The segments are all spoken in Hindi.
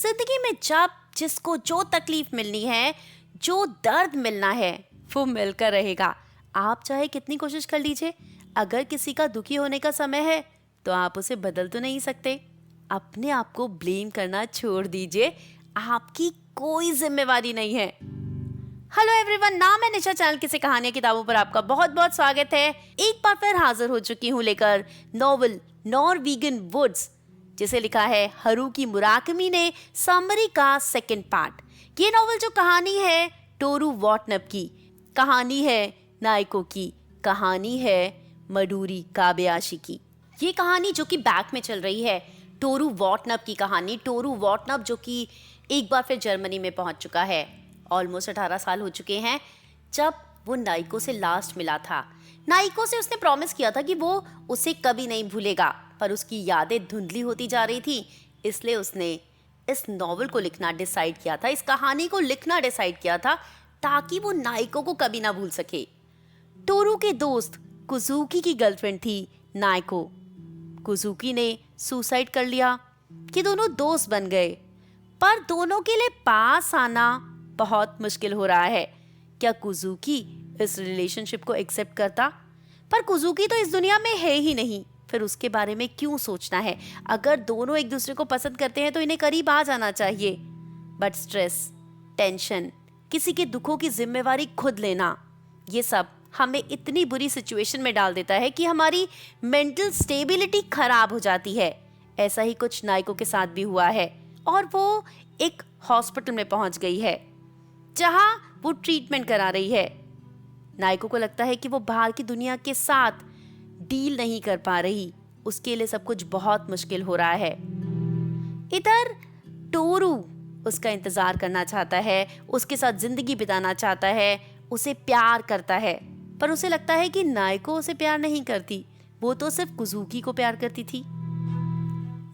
जिंदगी में जब जिसको जो तकलीफ मिलनी है, जो दर्द मिलना है, वो मिलकर रहेगा। आप चाहे कितनी कोशिश कर लीजिए, अगर किसी का दुखी होने का समय है तो आप उसे बदल तो नहीं सकते। अपने आप को ब्लेम करना छोड़ दीजिए, आपकी कोई जिम्मेवारी नहीं है। हेलो एवरीवन, नाम है निशा। चैनल किसी कहानियां किताबों पर आपका बहुत बहुत स्वागत है। एक बार फिर हाजिर हो चुकी हूँ लेकर नॉवल नॉर्वेगियन वुड्स, जिसे लिखा है हारुकी मुराकामी ने, समरी का सेकंड पार्ट। ये नॉवल जो कहानी है टोरू वॉटनब की, कहानी है नाइको की, कहानी है मडोरी काबयाशी की। ये कहानी जो कि बैक में चल रही है, टोरू वॉटनब की कहानी। टोरू वॉटनब जो कि एक बार फिर जर्मनी में पहुंच चुका है। ऑलमोस्ट 18 साल हो चुके हैं जब वो नाइको से लास्ट मिला था। नाइको से उसने प्रॉमिस किया था कि वो उसे कभी नहीं भूलेगा, पर उसकी यादें धुंधली होती जा रही थी। इसलिए उसने इस नॉवल को लिखना डिसाइड किया था, इस कहानी को लिखना डिसाइड किया था, ताकि वो नाइको को कभी ना भूल सके। टोरू के दोस्त कुजुकी की गर्लफ्रेंड थी नाइको। कुजुकी ने सुसाइड कर लिया कि दोनों दोस्त बन गए, पर दोनों के लिए पास आना बहुत मुश्किल हो रहा है। क्या कुजुकी इस रिलेशनशिप को एक्सेप्ट करता? पर कुजुकी तो इस दुनिया में है ही नहीं, फिर उसके बारे में क्यों सोचना है? अगर दोनों एक दूसरे को पसंद करते हैं तो इन्हें करीब आ जाना चाहिए। बट स्ट्रेस, टेंशन, किसी के दुखों की जिम्मेवारी खुद लेना, ये सब हमें इतनी बुरी सिचुएशन में डाल देता है कि हमारी मेंटल स्टेबिलिटी खराब हो जाती है। ऐसा ही कुछ नाइको के साथ भी हुआ है और वो एक हॉस्पिटल में पहुंच गई है जहां वो ट्रीटमेंट करा रही है। नाइको को लगता है कि वो बाहर की दुनिया के साथ डील नहीं कर पा रही, उसके लिए सब कुछ बहुत मुश्किल हो रहा है। इधर टोरू उसका इंतजार करना चाहता है, उसके साथ जिंदगी बिताना चाहता है, उसे प्यार करता है, पर उसे लगता है कि नाइको उसे प्यार नहीं करती, वो तो सिर्फ कुजुकी को प्यार करती थी।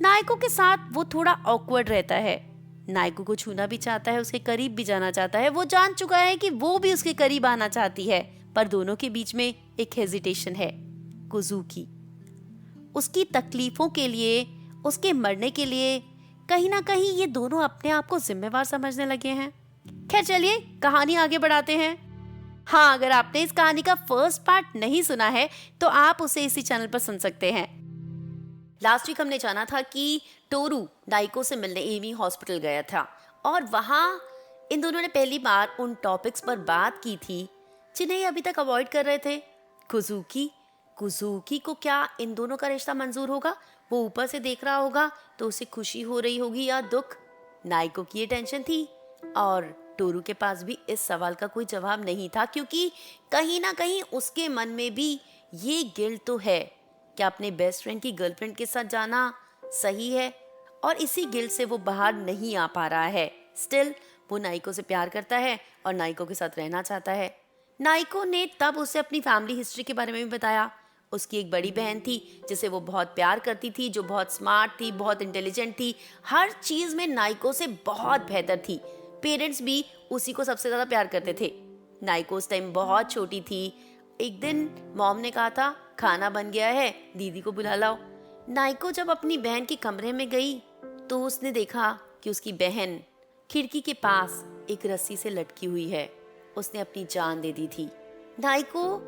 नाइको के साथ वो थोड़ा ऑकवर्ड रहता है। नाइको को छूना भी चाहता है, उसके करीब भी जाना चाहता है। वो जान चुका है कि वो भी उसके करीब आना चाहती है, पर दोनों के बीच में एक हेजिटेशन है। कुजुकी उसकी तकलीफों के लिए, उसके मरने के लिए कहीं ना कहीं ये दोनों अपने आप को जिम्मेवार समझने लगे हैं। खैर चलिए कहानी आगे बढ़ाते हैं। हाँ, अगर आपने इस कहानी का फर्स्ट पार्ट नहीं सुना है तो आप उसे इसी चैनल पर सुन सकते हैं। लास्ट वीक हमने जाना था कि टोरू नाइको से मिलने एमी हॉस्पिटल गया था और वहाँ इन दोनों ने पहली बार उन टॉपिक्स पर बात की थी जिन्हें ये अभी तक अवॉइड कर रहे थे। कुजुकी को क्या इन दोनों का रिश्ता मंजूर होगा? वो ऊपर से देख रहा होगा तो उसे खुशी हो रही होगी या दुख? नाइको की ये टेंशन थी और टोरू के पास भी इस सवाल का कोई जवाब नहीं था, क्योंकि कहीं ना कहीं उसके मन में भी ये गिल्ट तो है कि अपने बेस्ट फ्रेंड की गर्लफ्रेंड के साथ जाना सही है, और इसी गिल्ट से वो बाहर नहीं आ पा रहा है। स्टिल वो नाइको से प्यार करता है और नाइको के साथ रहना चाहता है। नाइको ने तब उसे अपनी फैमिली हिस्ट्री के बारे में भी बताया। उसकी एक बड़ी बहन थी जिसे वो बहुत प्यार करती थी, जो बहुत स्मार्ट थी, बहुत इंटेलिजेंट थी, हर चीज में नाइको से बहुत बेहतर थी। पेरेंट्स भी उसी को सबसे ज्यादा प्यार करते थे। नाइको उस टाइम बहुत छोटी थी। एक दिन मॉम ने कहा था खाना बन गया है, दीदी को बुला लाओ। नाइको जब अपनी बहन के कमरे में गई तो उसने देखा कि उसकी बहन खिड़की के पास एक रस्सी से लटकी हुई है। उसने अपनी जान दे दी थी। नाइको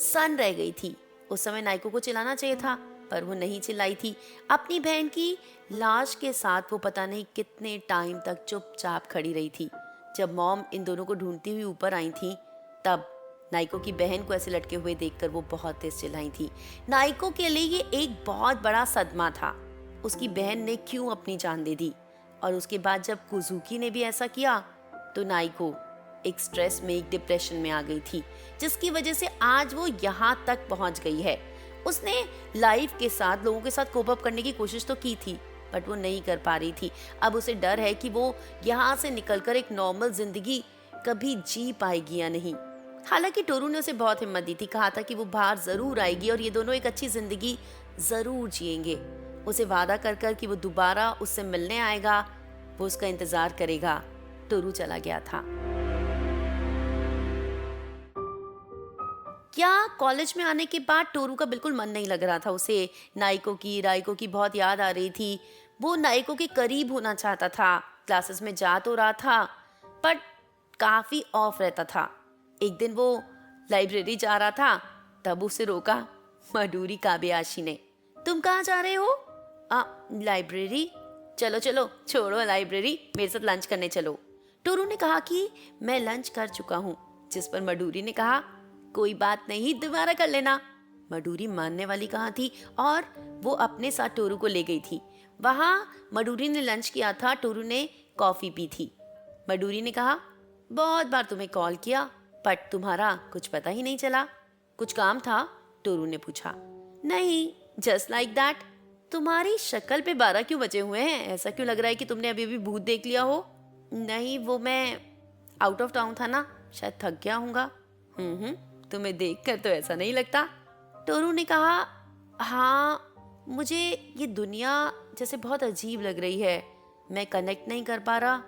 सन रह गई थी। उस समय नाइको को चिल्लाना चाहिए था, पर वो नहीं चिल्लाई थी। अपनी बहन की लाश के साथ वो पता नहीं कितने टाइम तक चुपचाप खड़ी रही थी। जब मॉम इन दोनों को ढूंढती हुई ऊपर आई थी तब नाइको की बहन को ऐसे लटके हुए देखकर वो बहुत तेज चिल्लाई थी। नाइको के लिए ये एक बहुत बड़ा सदमा था। उसकी बहन ने क्यों अपनी जान दे दी? और उसके बाद जब कुजुकी ने भी ऐसा किया तो नाइको एक स्ट्रेस में, एक डिप्रेशन में आ गई थी, जिसकी वजह से आज वो यहाँ तक पहुंच गई है। उसने लाइफ के साथ, लोगों के साथ कोप अप करने की कोशिश तो की थी, बट वो नहीं कर पा रही थी। अब उसे डर है कि वो यहाँ से निकलकर एक नॉर्मल जिंदगी कभी जी पाएगी या नहीं। हालांकि टोरू ने उसे बहुत हिम्मत दी थी, कहा था कि वो बाहर जरूर आएगी और ये दोनों एक अच्छी जिंदगी जरूर जिएंगे। उसे वादा कर कर कि वो दोबारा उससे मिलने आएगा, वो उसका इंतजार करेगा। टोरू चला गया था। क्या कॉलेज में आने के बाद टोरू का बिल्कुल मन नहीं लग रहा था। उसे राइको की बहुत याद आ रही थी। वो नाइको के करीब होना चाहता था, क्लासेस में जा तो रहा था बट काफी ऑफ रहता था। एक दिन वो लाइब्रेरी जा रहा था, तब उसे रोका मडूरी काबयाशी ने। तुम कहाँ जा रहे हो? लाइब्रेरी। चलो चलो छोड़ो लाइब्रेरी, मेरे साथ लंच करने चलो। टोरू ने कहा कि मैं लंच कर चुका हूँ, जिस पर मडूरी ने कहा कोई बात नहीं, दोबारा कर लेना। मडूरी मानने वाली कहाँ थी और वो अपने साथ टोरू को ले गई थी। वहां मडूरी ने लंच किया था, टोरू ने कॉफी पी थी। मडूरी ने कहा बहुत बार तुम्हें कॉल किया बट तुम्हारा कुछ पता ही नहीं चला। कुछ काम था? टोरू ने पूछा। नहीं, जस्ट लाइक दैट। तुम्हारी शक्ल पे 12 क्यों बचे हुए हैं? ऐसा क्यों लग रहा है कि तुमने अभी अभी भूत देख लिया हो? नहीं, वो मैं आउट ऑफ टाउन था ना, शायद थक गया हूँगा। तुम्हें देखकर तो ऐसा नहीं लगता। टोरू ने कहा हाँ, मुझे ये दुनिया जैसे बहुत अजीब लग रही है, मैं कनेक्ट नहीं कर पा रहा।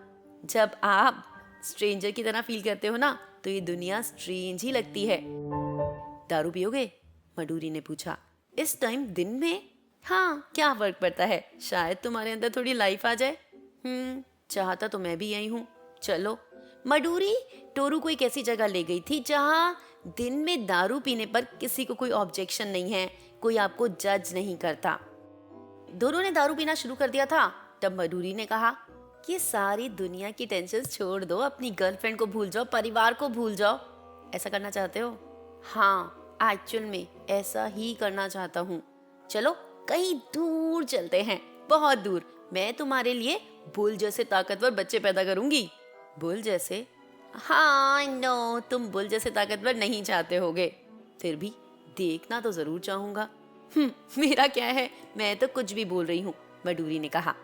जब आप स्ट्रेंजर की तरह फील करते हो ना, तो ये दुनिया स्ट्रेंज ही लगती है। दारू पियोगे? मडूरी ने पूछा। इस टाइम दिन में? हाँ, क्या फर्क पड़ता है, शायद तुम्हारे अंदर थोड़ी लाइफ आ जाए। चाहता तो मैं भी यही हूँ। चलो। मडूरी टोरू को एक ऐसी जगह ले गई थी जहाँ दिन में दारू पीने पर किसी को कोई ऑब्जेक्शन नहीं है, कोई आपको जज नहीं करता। दोनों ने दारू पीना शुरू कर दिया था। तब मडूरी ने कहा कि सारी दुनिया की टेंशन छोड़ दो, अपनी गर्लफ्रेंड को भूल जाओ, परिवार को भूल जाओ। ऐसा करना चाहते हो? हाँ, एक्चुअल में ऐसा ही करना चाहता हूँ। चलो कहीं दूर चलते हैं, बहुत दूर। मैं तुम्हारे लिए बुल जैसे ताकतवर बच्चे पैदा करूंगी। बुल जैसे? हाँ, नो, तुम बुल जैसे ताकतवर नहीं चाहते होगे, फिर भी देखना तो जरूर चाहूंगा। मेरा क्या है, मैं तो कुछ भी बोल रही हूँ, मडूरी ने कहा।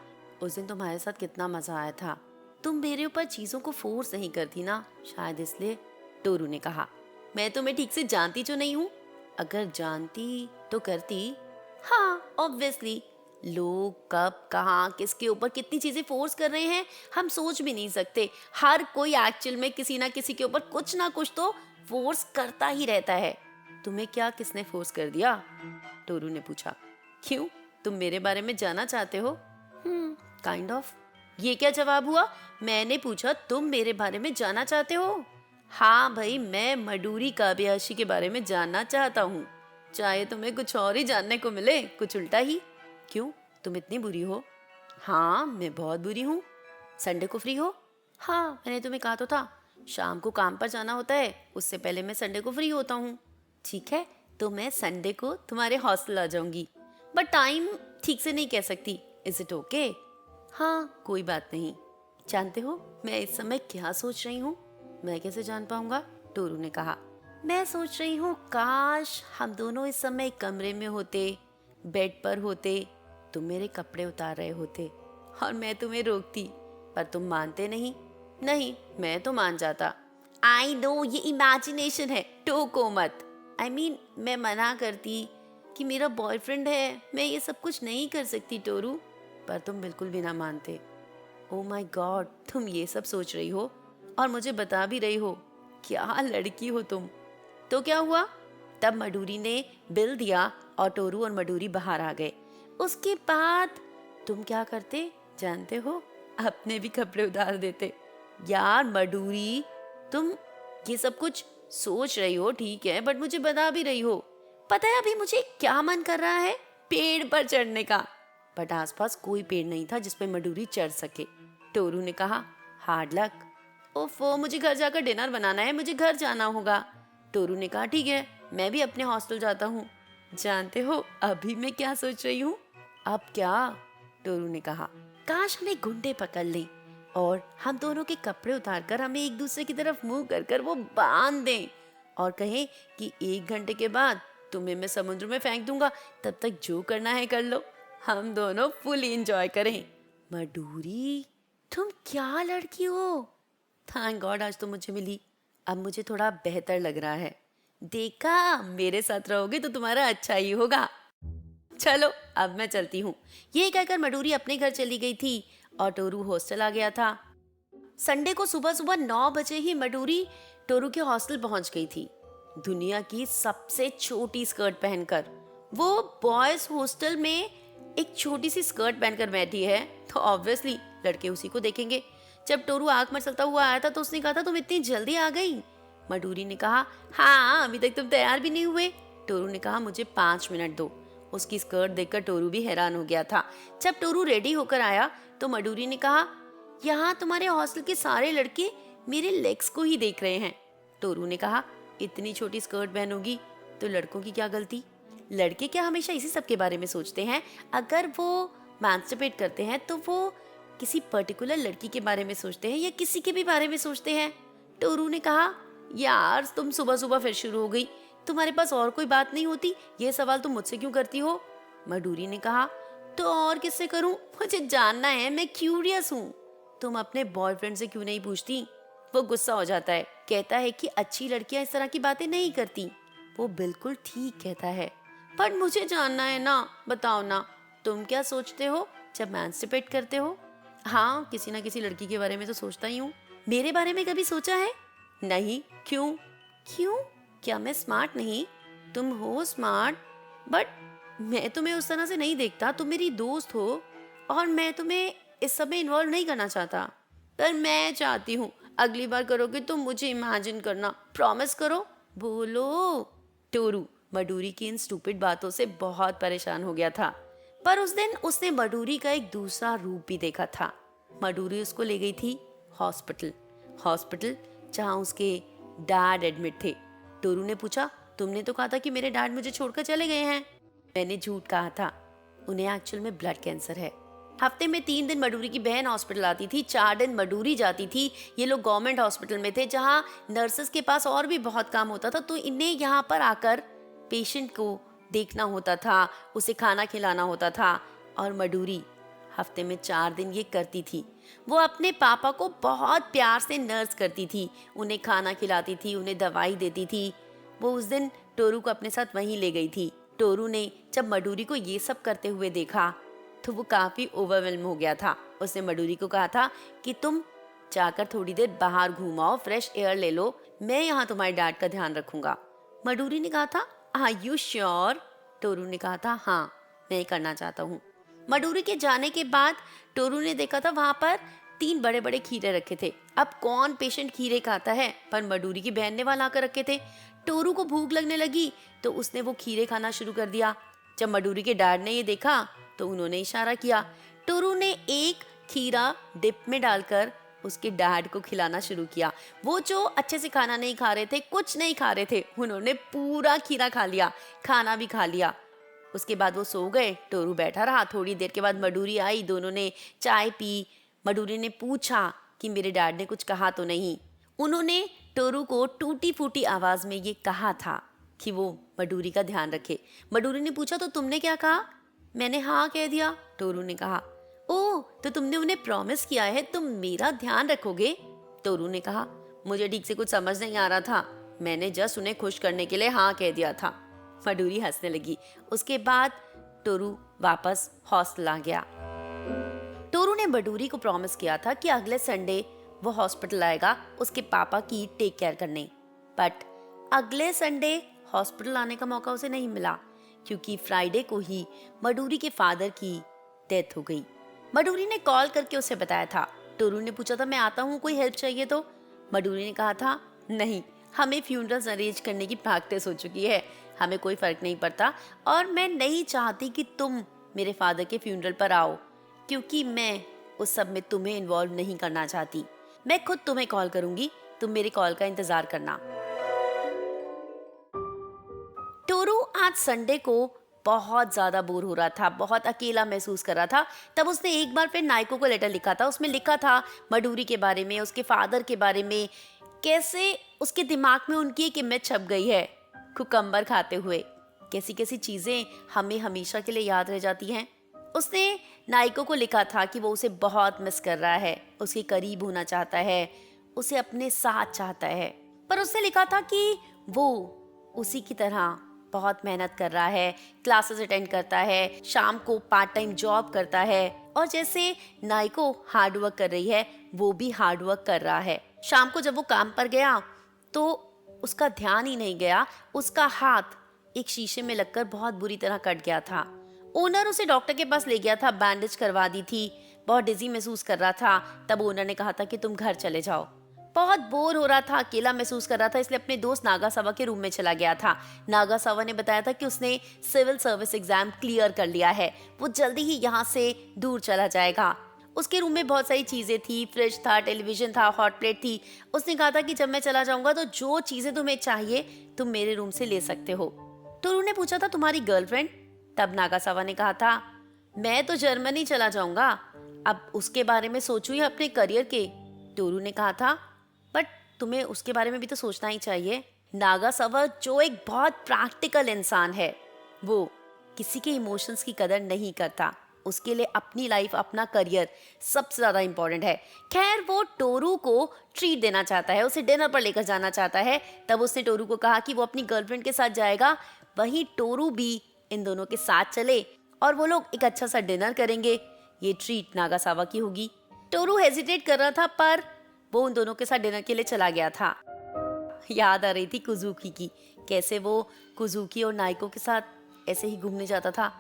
उस दिन तुम्हारे साथ कितना मजा आया था। तुम मेरे ऊपर चीजों को फोर्स नहीं करती ना, शायद इसलिए। टोरू ने कहा। मैं तुम्हें ठीक से जानती जो नहीं हूँ, अगर जानती तो करती। हाँ, ऑब्वियसली। लोग कब, कहाँ, किसके ऊपर कितनी चीजें फोर्स कर रहे हैं, हम सोच भी नहीं सकते। हर कोई एक्चुअल में किसी ना किसी के ऊपर कुछ ना कुछ तो फोर्स करता ही रहता है। तुम्हें क्या किसने फोर्स कर दिया? टोरू ने पूछा। क्यों, तुम मेरे बारे में जानना चाहते हो? Kind of. ये क्या जवाब हुआ? मैंने पूछा तुम मेरे बारे में जानना चाहते हो? हाँ भाई, मैं मडूरी काबयाशी के बारे में जानना चाहता हूँ, चाहे तुम्हें कुछ और ही जानने को मिले, कुछ उल्टा ही। क्यों, तुम इतनी बुरी हो? हाँ, मैं बहुत बुरी हूँ। संडे को फ्री हो? हाँ, मैंने तुम्हें कहा तो था, शाम को काम पर जाना होता है, उससे पहले मैं संडे को फ्री होता हूँ। ठीक है, तो मैं संडे को तुम्हारे हॉस्टल आ जाऊंगी, बट टाइम ठीक से नहीं कह सकती। Is it okay? हाँ, कोई बात नहीं। जानते हो मैं इस समय क्या सोच रही हूँ? मैं कैसे जान पाऊंगा? टोरू ने कहा। मैं सोच रही हूँ काश हम दोनों इस समय कमरे में होते, बेड पर होते, तुम मेरे कपड़े उतार रहे होते और मैं तुम्हें रोकती, पर तुम मानते नहीं। नहीं, मैं तो मान जाता। आई नो, ये इमेजिनेशन है, टोको मत। आई मीन, मैं मना करती कि मेरा बॉयफ्रेंड है, मैं ये सब कुछ नहीं कर सकती टोरू, पर तुम बिल्कुल भी ना मानते। ओ माय गॉड, तुम ये सब सोच रही हो और मुझे बता भी रही हो। क्या लड़की हो तुम। तो क्या हुआ? तब मडूरी ने बिल दिया और टोरू और मडूरी बाहर आ गए। उसके बाद तुम क्या करते जानते हो? अपने भी कपड़े उतार देते। यार मडूरी, तुम ये सब कुछ सोच रही हो ठीक है, बट मुझे बता भी रही हो। पता है अभी मुझे क्या मन कर रहा है? पेड़ पर चढ़ने का। बट आसपास कोई पेड़ नहीं था जिस पे मडूरी चढ़ सके। टोरू ने कहा हार्ड लक। ओफो, मुझे घर जाकर डिनर बनाना है, मुझे घर जाना होगा। टोरू ने कहा ठीक है, मैं भी अपने हॉस्टल जाता हूँ। जानते हो अभी मैं क्या सोच रही हूँ? अब क्या? टोरू ने कहा काश हमें गुंडे पकड़ लें और हम दोनों के कपड़े उतारकर हमें एक दूसरे की तरफ मुंह कर वो बांध दें और कहें कि 1 घंटे के बाद तुम्हें मैं समुद्र में फेंक दूंगा, तब तक जो करना है कर लो, हम दोनों फुल एंजॉय करें। मडूरी, तुम क्या लड़की हो। थैंक गॉड आज तो मुझे मिली, अब मुझे थोड़ा बेहतर लग रहा है। देखा, मेरे साथ रहोगे तो तुम्हारा अच्छा ही होगा। चलो अब मैं चलती हूँ। ये कहकर मडूरी अपने घर चली गई थी और टोरू हॉस्टल आ गया था। संडे को सुबह सुबह 9 बजे ही मडूरी टोरू के हॉस्टल पहुंच गई थी, दुनिया की सबसे छोटी स्कर्ट पहनकर। वो बॉयज हॉस्टल में एक छोटी सी स्कर्ट पहनकर बैठी है तो ऑब्वियसली लड़के उसी को देखेंगे। जब टोरू आंख मचलता हुआ आया था तो उसने कहा था, तुम इतनी जल्दी आ गई? मडूरी ने कहा, हाँ अभी तक तुम तैयार भी नहीं हुए। टोरू ने कहा, मुझे 5 मिनट दो। उसकी स्कर्ट देखकर टोरू भी हैरान हो गया था। जब टोरू रेडी होकर आया तो मडूरी ने कहा, यहाँ तुम्हारे हॉस्टल के सारे लड़के मेरे लेग्स को ही देख रहे हैं। टोरू ने कहा, इतनी छोटी स्कर्ट पहनोगी तो लड़कों की क्या गलती? लड़के क्या हमेशा इसी सब के बारे में सोचते हैं? अगर वो मैंस्टरबेट करते हैं तो वो किसी पर्टिकुलर लड़की के बारे में सोचते हैं या किसी के भी बारे में सोचते हैं? टोरू ने कहा, यार तुम सुबह सुबह फिर शुरू हो गई। तुम्हारे पास और कोई बात नहीं होती? ये सवाल तुम मुझसे क्यों करती हो? मडूरी ने कहा, तो और किससे करूं? मुझे जानना है, मैं क्यूरियस हूँ। तुम अपने बॉयफ्रेंड से क्यों नहीं पूछती? वो गुस्सा हो जाता है, कहता है कि अच्छी लड़कियां इस तरह की बातें नहीं करती। वो बिल्कुल ठीक कहता है, पर मुझे जानना है ना, बताओ ना, तुम क्या सोचते हो जब मैंस्टरबेट करते हो? हाँ, किसी ना किसी लड़की के बारे में तो सोचता ही हूँ। मेरे बारे में कभी सोचा है? नहीं। क्यों? क्यों? क्या मैं स्मार्ट नहीं? तुम हो स्मार्ट, बट मैं तुम्हें उस तरह से नहीं देखता। तुम मेरी दोस्त हो और मैं तुम्हें इस सब में इन्वॉल्व नहीं करना चाहता। पर मैं चाहती हूँ, अगली बार करोगे तो मुझे इमेजिन करना, प्रॉमिस करो। बोलो। टोरू मडूरी की इन स्टूपिड बातों से बहुत परेशान हो गया था। पर उस दिन उसने मडूरी का एक दूसरा रूप भी देखा था। मडूरी उसको ले गई थी हॉस्पिटल जहाँ उसके डैड एडमिट थे। टोरू ने पूछा, तुमने तो कहा था कि मेरे डैड मुझे छोड़कर चले गए हैं। मैंने झूठ कहा था, उन्हें एक्चुअल में ब्लड कैंसर है। हफ्ते में 3 दिन मडूरी की बहन हॉस्पिटल आती थी, 4 दिन मडूरी जाती थी। ये लोग गवर्नमेंट हॉस्पिटल में थे जहाँ नर्सेस के पास और भी बहुत काम होता था, तो इन्हें यहाँ पर आकर पेशेंट को देखना होता था, उसे खाना खिलाना होता था। और मडूरी हफ्ते में 4 दिन ये करती थी। वो अपने पापा को बहुत प्यार से नर्स करती थी, उन्हें खाना खिलाती थी, उन्हें दवाई देती थी। वो उस दिन टोरू को अपने साथ वहीं ले गई थी। टोरू ने जब मडूरी को ये सब करते हुए देखा तो वो काफी ओवरवेल्म हो गया था। उसने मडूरी को कहा था कि तुम जाकर थोड़ी देर बाहर घूमाओ, फ्रेश एयर ले लो, मैं यहाँ तुम्हारे डैड का ध्यान रखूंगा। मडूरी ने कहा था, आर यू श्योर? टोरू ने कहा था, हाँ मैं करना चाहता हूँ। मडूरी के जाने के बाद टोरू ने देखा था वहां पर 3 बड़े बड़े खीरे रखे थे। अब कौन पेशेंट खीरे खाता है, पर मडूरी की बहन ने वहां लाकर रखे थे। टोरू को भूख लगने लगी तो उसने वो खीरे खाना शुरू कर दिया। जब मडूरी के डैड ने ये देखा तो उन्होंने इशारा किया। टोरू ने एक खीरा डिप में डालकर उसके डैड को खिलाना शुरू किया। वो जो अच्छे से खाना नहीं खा रहे थे, कुछ नहीं खा रहे थे, उन्होंने पूरा खीरा खा लिया, खाना भी खा लिया। उसके बाद वो सो गए। टोरू बैठा रहा। थोड़ी देर के बाद मडूरी आई, दोनों ने चाय पी। मडूरी ने पूछा कि मेरे डैड ने कुछ कहा तो नहीं। उन्होंने टोरू को टूटी फूटी आवाज में ये कहा था कि वो मडूरी का ध्यान रखे। मडूरी ने पूछा, तो तुमने क्या कहा? मैंने हाँ कह दिया। टोरू ने कहा, ओह तो तुमने उन्हें प्रॉमिस किया है तुम मेरा ध्यान रखोगे? टोरू ने कहा, मुझे ठीक से कुछ समझ नहीं आ रहा था, मैंने जस्ट उन्हें खुश करने के लिए हाँ कह दिया था। मडूरी हंसने लगी। उसके बाद टोरू वापस हॉस्टल आ गया। टोरू ने मडूरी को प्रॉमिस किया था कि अगले संडे वो हॉस्पिटल आएगा उसके पापा की टेक केयर करने। बट अगले संडे हॉस्पिटल आने का मौका उसे नहीं मिला क्योंकि फ्राइडे को ही मडूरी के फादर की डेथ हो गई। मडूरी ने कॉल करके उसे बताया था। टोरू ने पूछा था, मैं आता हूँ, कोई हेल्प चाहिए तो? मडूरी ने कहा था, नहीं, हमें फ्यूनरल्स अरेंज करने की प्रैक्टिस हो चुकी है, हमें कोई फर्क नहीं पड़ता और मैं नहीं चाहती कि तुम मेरे फादर के फ्यूनरल पर आओ क्योंकि मैं उस सब में तुम्हें इन्वॉल्व नहीं करना चाहती। मैं खुद तुम्हें कॉल करूंगी, तुम मेरे कॉल का इंतजार करना। टोरू आज संडे को बहुत ज्यादा बोर हो रहा था, बहुत अकेला महसूस कर रहा था। तब उसने एक बार फिर नायको को लेटर लिखा था। उसमें लिखा था मडूरी के बारे में, उसके फादर के बारे में, कैसे उसके दिमाग में उनकी एक इमेज छप गई है कुकम्बर खाते हुए। कैसी कैसी चीजें हमें हमेशा के लिए याद रह जाती हैं। उसने नायको को लिखा था कि वो उसे बहुत मिस कर रहा है, उसके करीब होना चाहता है, उसे अपने साथ चाहता है। पर उसने लिखा था कि वो उसी की तरह बहुत मेहनत कर रहा है, क्लासेस अटेंड करता है, शाम को पार्ट टाइम जॉब करता है और जैसे नायको हार्ड वर्क कर रही है वो भी हार्ड वर्क कर रहा है। शाम को जब वो काम पर गया तो उसका ध्यान ही नहीं गया, उसका हाथ एक शीशे में लगकर बहुत बुरी तरह कट गया था। ओनर उसे डॉक्टर के पास ले गया था, बैंडेज करवा दी थी, बहुत डिजी महसूस कर रहा था। तब ओनर ने कहा था कि तुम घर चले जाओ। बहुत बोर हो रहा था, अकेला महसूस कर रहा था, इसलिए अपने दोस्त नागासावा के रूम में चला गया था। नागासावा ने बताया था कि उसने सिविल सर्विस एग्जाम क्लियर कर लिया है, वो जल्दी ही यहाँ से दूर चला जाएगा। उसके रूम में बहुत सारी चीजें थी, फ्रिज था, टेलीविजन था, हॉट प्लेट थी। उसने कहा था कि जब मैं चला जाऊंगा तो जो चीजें तुम्हें चाहिए तुम मेरे रूम से ले सकते हो। टोरू ने पूछा था तुम्हारी गर्लफ्रेंड? तब नागासावा ने कहा था मैं तो जर्मनी चला जाऊंगा, अब उसके बारे में सोचूं या अपने करियर के। टोरू ने कहा था बट तुम्हें उसके बारे में भी तो सोचना ही चाहिए। नागासावा जो एक बहुत प्रैक्टिकल इंसान है, वो किसी के इमोशंस की कदर नहीं करता। उसके लिए अपनी लाइफ, अपना करियर सबसे ज्यादा इंपॉर्टेंट है। खैर वो टोरू को ट्रीट देना चाहता है, उसे डिनर पर लेकर जाना चाहता है। तब उसने टोरू को कहा कि वो अपनी गर्लफ्रेंड के साथ जाएगा, वहीं टोरू भी इन दोनों के साथ चले और वो लोग एक अच्छा सा डिनर करेंगे। ये ट्रीट नागासावा की होगी। टोरू हेजिटेट कर रहा था पर वो उन दोनों के साथ डिनर के लिए चला गया था। याद आ रही थी कुजुकी की, कैसे वो कुजुकी और नाइको के साथ ऐसे ही घूमने जाता था।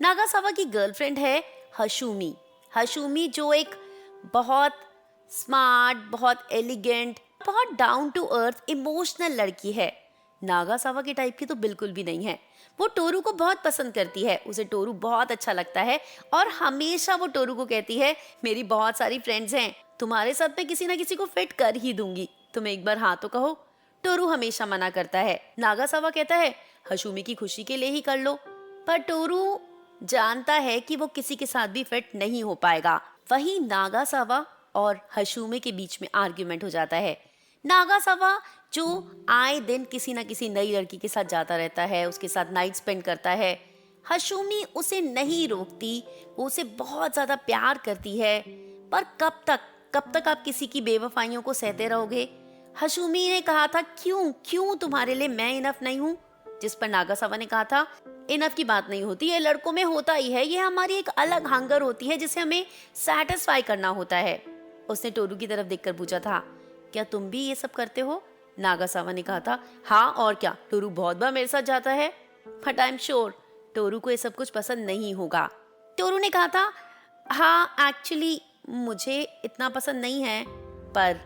नागासावा की गर्लफ्रेंड है हशुमी। हशुमी जो एक बहुत स्मार्ट, बहुत एलिगेंट, बहुत डाउन टू अर्थ इमोशनल लड़की है। नागासावा के टाइप की तो बिल्कुल भी नहीं है। वो टोरू को बहुत पसंद करती है, उसे टोरू बहुत अच्छा लगता है और हमेशा वो टोरू को कहती है मेरी बहुत सारी फ्रेंड्स हैं, तुम्हारे साथ मैं किसी ना किसी को फिट कर ही दूंगी, तुम एक बार हाँ तो कहो। टोरू हमेशा मना करता है। नागासावा कहता है हशुमी की खुशी के लिए ही कर लो, पर टोरू जानता है कि वो किसी के साथ भी फिट नहीं हो पाएगा। वहीं नागासावा और हशुमे के बीच में आर्ग्यूमेंट हो जाता है। नागासावा जो आए दिन किसी न किसी नई लड़की के साथ जाता रहता है, उसके साथ नाइट स्पेंड करता है। हशुमी उसे नहीं रोकती, वो उसे बहुत ज्यादा प्यार करती है। पर कब तक आप किसी की बेवफाइयों को सहते रहोगे? हशुमी ने कहा था क्यों क्यों तुम्हारे लिए मैं इनफ नहीं हूँ? जिस पर नागासावा ने कहा था इनफ की बात नहीं होती, ये लड़कों में होता ही है, ये हमारी एक अलग हंगर होती है जिसे हमें सेटिस्फाई करना होता है। उसने टोरू की तरफ देखकर पूछा था क्या तुम भी ये सब करते हो? नागासावा ने कहा था हाँ और क्या, टोरू बहुत बार मेरे साथ जाता है, but I am sure Toru को ये सब कुछ पसंद नहीं होगा। टोरू ने कहा था हाँ एक्चुअली मुझे इतना पसंद नहीं है। पर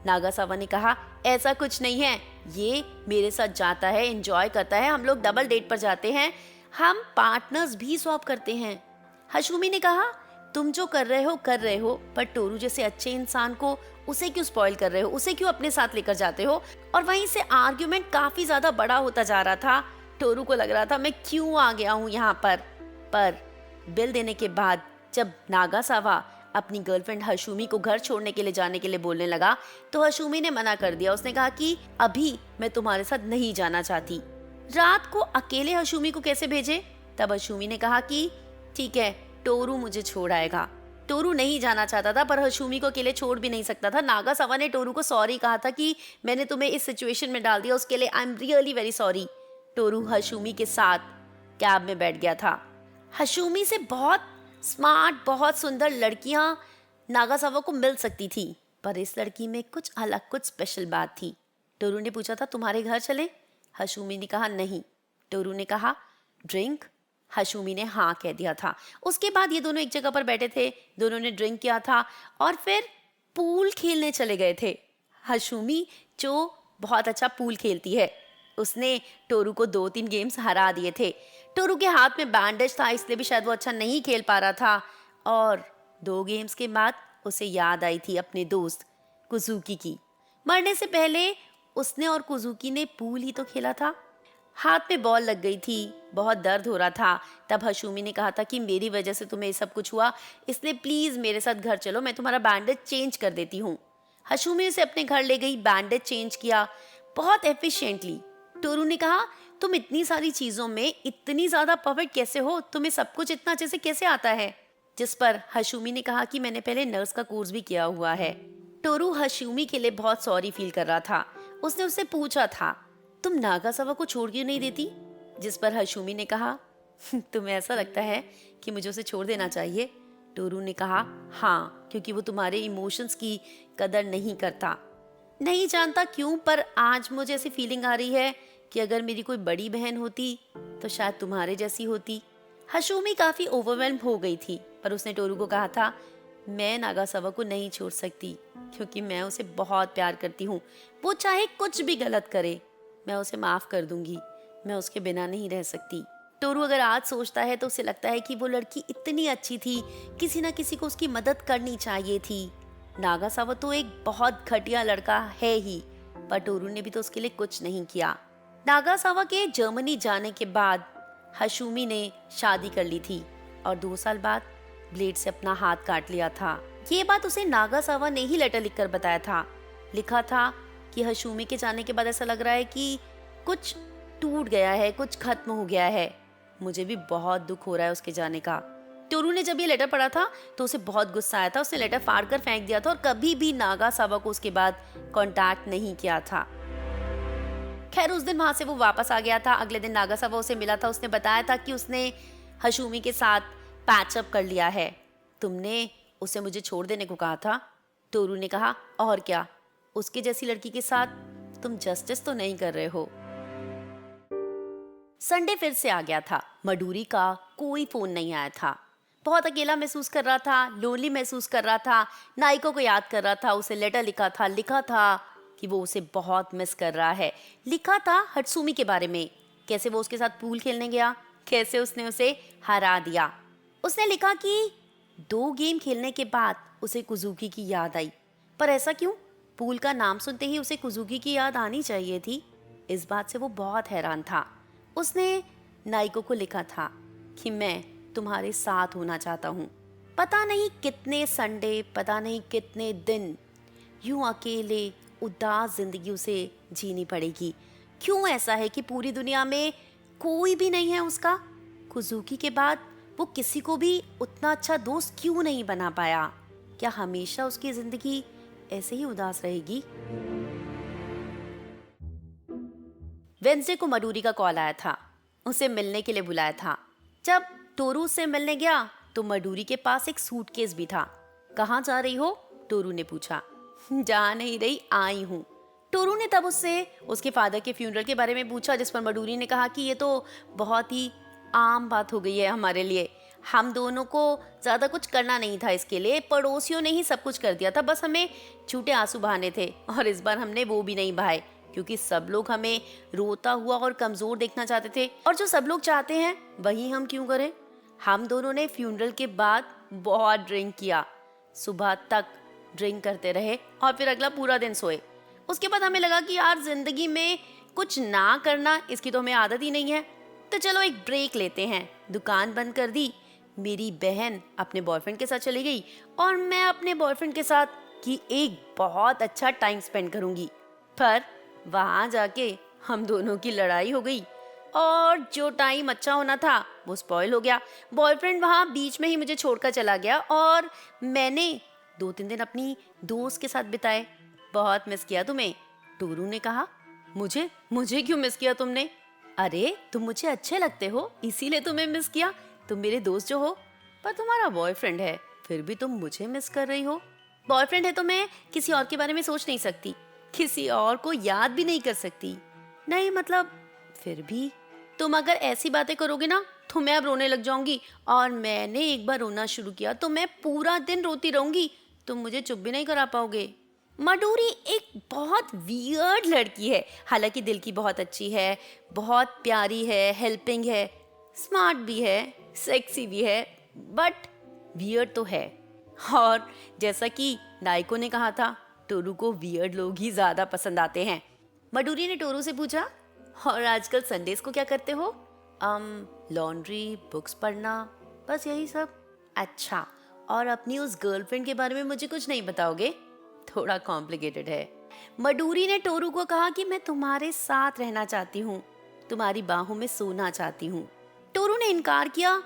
नागासावा ने कहा ऐसा कुछ नहीं है, ये मेरे साथ जाता है, एंजॉय करता है, हम लोग डबल डेट पर जाते हैं, हम पार्टनर्स भी स्वैप करते हैं। हशुमी ने कहा तुम जो कर रहे हो, पर टोरू जैसे अच्छे इंसान को उसे क्यों स्पॉइल कर रहे हो, उसे क्यों अपने साथ लेकर जाते हो? और वहीं से आर्ग्यूमेंट काफी ज्यादा बड़ा होता जा रहा था। टोरू को लग रहा था मैं क्यों आ गया हूँ यहाँ पर बिल देने के बाद जब नागासावा अपनी गर्लफ्रेंड हशुमी को घर छोड़ने के लिए जाने के लिए बोलने लगा तो हशुमी ने मना कर दिया। उसने कहा कि अभी मैं तुम्हारे साथ नहीं जाना चाहती। रात को अकेले हशुमी को कैसे भेजे? तब हशुमी ने कहा कि ठीक है टोरू मुझे छोड़ आएगा। टोरू नहीं जाना चाहता था पर हशुमी को अकेले छोड़ भी नहीं सकता था। नागासावा ने टोरू को सॉरी कहा था कि मैंने तुम्हें इस सिचुएशन में डाल दिया, उसके लिए I am really very sorry. Toru Hashumi के साथ कैब में बैठ गया था। हशुमी से बहुत स्मार्ट, बहुत सुंदर लड़कियां नागासावा को मिल सकती थी, पर इस लड़की में कुछ अलग, कुछ स्पेशल बात थी। टोरू ने पूछा था तुम्हारे घर चलें? हशुमी ने कहा नहीं। टोरू ने कहा ड्रिंक? हशुमी ने हाँ कह दिया था। उसके बाद ये दोनों एक जगह पर बैठे थे, दोनों ने ड्रिंक किया था और फिर पूल खेलने चले गए थे। हशुमी जो बहुत अच्छा पूल खेलती है, उसने टोरू को 2-3 गेम्स हरा दिए थे। टोरू के हाथ में बैंडेज था इसलिए भी शायद वो अच्छा नहीं खेल पा रहा था। और 2 गेम्स के बाद उसे याद आई थी अपने दोस्त कुजुकी की। मरने से पहले उसने और कुजुकी ने पूल ही तो खेला था। हाथ में बॉल लग गई थी, बहुत दर्द हो रहा था। तब हशुमी ने कहा था कि मेरी वजह से तुम्हें ये सब कुछ हुआ, इसलिए प्लीज मेरे साथ घर चलो, मैं तुम्हारा बैंडेज चेंज कर देती हूँ। हशुमी उसे अपने घर ले गई, बैंडेज चेंज किया बहुत एफिशिएंटली। टोरू ने कहा तुम इतनी सारी चीजों में इतनी ज्यादा परफेक्ट कैसे हो, तुम्हें सब कुछ इतना अच्छे से कैसे आता है? जिस पर हशुमी ने कहा कि मैंने पहले नर्स का कोर्स भी किया हुआ है। टोरू हशुमी के लिए बहुत सॉरी फील कर रहा था। उसने उससे पूछा था तुम नागासावा को छोड़ क्यों नहीं देती? जिस पर हशुमी ने कहा तुम्हें ऐसा लगता है कि मुझे उसे छोड़ देना चाहिए? टोरू ने कहा हाँ, क्योंकि वो तुम्हारे इमोशंस की कदर नहीं करता। नहीं जानता क्यों पर आज मुझे ऐसी फीलिंग आ रही है कि अगर मेरी कोई बड़ी बहन होती तो शायद तुम्हारे जैसी होती। हशुमी काफी ओवरवेल्म हो गई थी, पर उसने टोरू को कहा था, मैं नागासावा को नहीं छोड़ सकती क्योंकि मैं उसे बहुत प्यार करती हूँ। वो चाहे कुछ भी गलत करे, मैं उसे माफ कर दूंगी। मैं उसके बिना नहीं रह सकती। टोरू अगर आज सोचता है तो उसे लगता है कि वो लड़की इतनी अच्छी थी, किसी ना किसी को उसकी मदद करनी चाहिए थी। नागासावा तो एक बहुत घटिया लड़का है ही, पर टोरू ने भी तो उसके लिए कुछ नहीं किया। नागासावा के जर्मनी जाने के बाद हशुमी ने शादी कर ली थी और 2 साल बाद ब्लेड से अपना हाथ काट लिया था। ये बात उसे नागासावा ने ही लेटर लिखकर बताया था। लिखा था कि हशुमी के जाने के बाद ऐसा लग रहा है कि कुछ टूट गया है, कुछ खत्म हो गया है। मुझे भी बहुत दुख हो रहा है उसके जाने का। टोरू ने जब ये लेटर पढ़ा था तो उसे बहुत गुस्सा आया था। उसने लेटर फाड़ कर फेंक दिया था और कभी भी नागासावा को उसके बाद कांटेक्ट नहीं किया था। खैर उस दिन वहां से वो वापस आ गया था। अगले दिन नागासावा उसे मिला था। उसने बताया था कि उसने हशुमी के साथ पैचअप कर लिया है। तुमने उसे मुझे छोड़ देने को कहा था। टोरू ने कहा, और क्या, उसके जैसी लड़की के साथ तुम जस्टिस तो नहीं कर रहे हो। संडे फिर से आ गया था। मडूरी का कोई फोन नहीं आया था। बहुत अकेला महसूस कर रहा था, लोनली महसूस कर रहा था, नाइको को याद कर रहा था। उसे लेटर लिखा था कि वो उसे बहुत मिस कर रहा है। लिखा था हत्सुमी के बारे में, कैसे वो उसके साथ पूल खेलने गया, कैसे उसने उसे हरा दिया। उसने लिखा कि 2 गेम खेलने के बाद उसे कुजुकी की याद आई। पर ऐसा क्यों? पूल का नाम सुनते ही उसे कुजुकी की याद आनी चाहिए थी। इस बात से वो बहुत हैरान था। उसने नाइको को लिखा था कि मैं तुम्हारे साथ होना चाहता हूँ। पता नहीं कितने संडे, पता नहीं कितने दिन यूं अकेले उदास जिंदगी उसे जीनी पड़ेगी। क्यों ऐसा है कि पूरी दुनिया में कोई भी नहीं है उसका? कुजुकी के बाद वो किसी को भी उतना अच्छा दोस्त क्यों नहीं बना पाया? क्या हमेशा उसकी जिंदगी ऐसे ही उदास रहेगी? वेंसडे को मडूरी का कॉल आया था। उसे मिलने के लिए बुलाया था। जब टोरू से मिलने गया तो मडूरी के पास एक सूटकेस भी था। कहाँ जा रही हो? टोरू ने पूछा। जा नहीं रही, आई हूँ। टोरू ने तब उससे उसके फादर के फ्यूनरल के बारे में पूछा, जिस पर मडूरी ने कहा कि ये तो बहुत ही आम बात हो गई है हमारे लिए। हम दोनों को ज़्यादा कुछ करना नहीं था इसके लिए, पड़ोसियों ने ही सब कुछ कर दिया था। बस हमें झूठे आंसू बहाने थे और इस बार हमने वो भी नहीं बहाए क्योंकि सब लोग हमें रोता हुआ और कमज़ोर देखना चाहते थे, और जो सब लोग चाहते हैं वही हम क्यों करें। हम दोनों ने फ्यूनरल के बाद बहुत ड्रिंक किया, सुबह तक ड्रिंक करते रहे और फिर अगला पूरा दिन सोए। उसके बाद हमें लगा कि यार जिंदगी में कुछ ना करना, इसकी तो हमें आदत ही नहीं है, तो चलो एक ब्रेक लेते हैं। दुकान बंद कर दी। मेरी बहन अपने बॉयफ्रेंड के साथ चली गई और मैं अपने बॉयफ्रेंड के साथ की एक बहुत अच्छा टाइम स्पेंड करूंगी। पर वहां जाके हम दोनों की लड़ाई हो गई और जो टाइम अच्छा होना था वो स्पॉइल हो गया। बॉयफ्रेंड वहां बीच में ही मुझे छोड़कर चला गया और मैंने 2-3 दिन अपनी दोस्त के साथ बिताए। बहुत मिस किया तुम्हें। टोरू ने कहा। मुझे मुझे क्यों मिस किया तुमने? अरे तुम मुझे अच्छे लगते हो, इसीलिए तुम्हें मिस किया। तुम मेरे दोस्त जो हो, पर तुम्हारा बॉयफ्रेंड है, फिर भी तुम मुझे मिस कर रही हो। बॉयफ्रेंड है तो मैं किसी और के बारे में सोच नहीं सकती, किसी और को याद भी नहीं कर सकती। नहीं मतलब, फिर भी तुम अगर ऐसी बातें करोगे ना तो मैं अब रोने लग जाऊंगी, और मैंने एक बार रोना शुरू किया तो मैं पूरा दिन रोती रहूंगी। तुम मुझे चुप भी नहीं करा पाओगे। मडूरी एक बहुत वियर्ड लड़की है। हालांकि दिल की बहुत अच्छी है, बहुत प्यारी है, हेल्पिंग है, स्मार्ट भी है, सेक्सी भी है, बट वियर्ड तो है। और जैसा कि नाइको ने कहा था, टोरू को वियर्ड लोग ही ज्यादा पसंद आते हैं। मडूरी ने टोरू से पूछा, और आजकल संडेज को क्या करते हो? लॉन्ड्री, बुक्स पढ़ना, बस यही सब। अच्छा, और अपनी उस गर्लफ्रेंड के बारे में मुझे कुछ नहीं बताओगे? थोड़ा कॉम्प्लिकेटेड है। मडूरी ने टोरू को कहा कि मैं तुम्हारे साथ रहना चाहती हूँ, तुम्हारी बाहों में सोना चाहती हूँ। टोरू ने इनकार किया,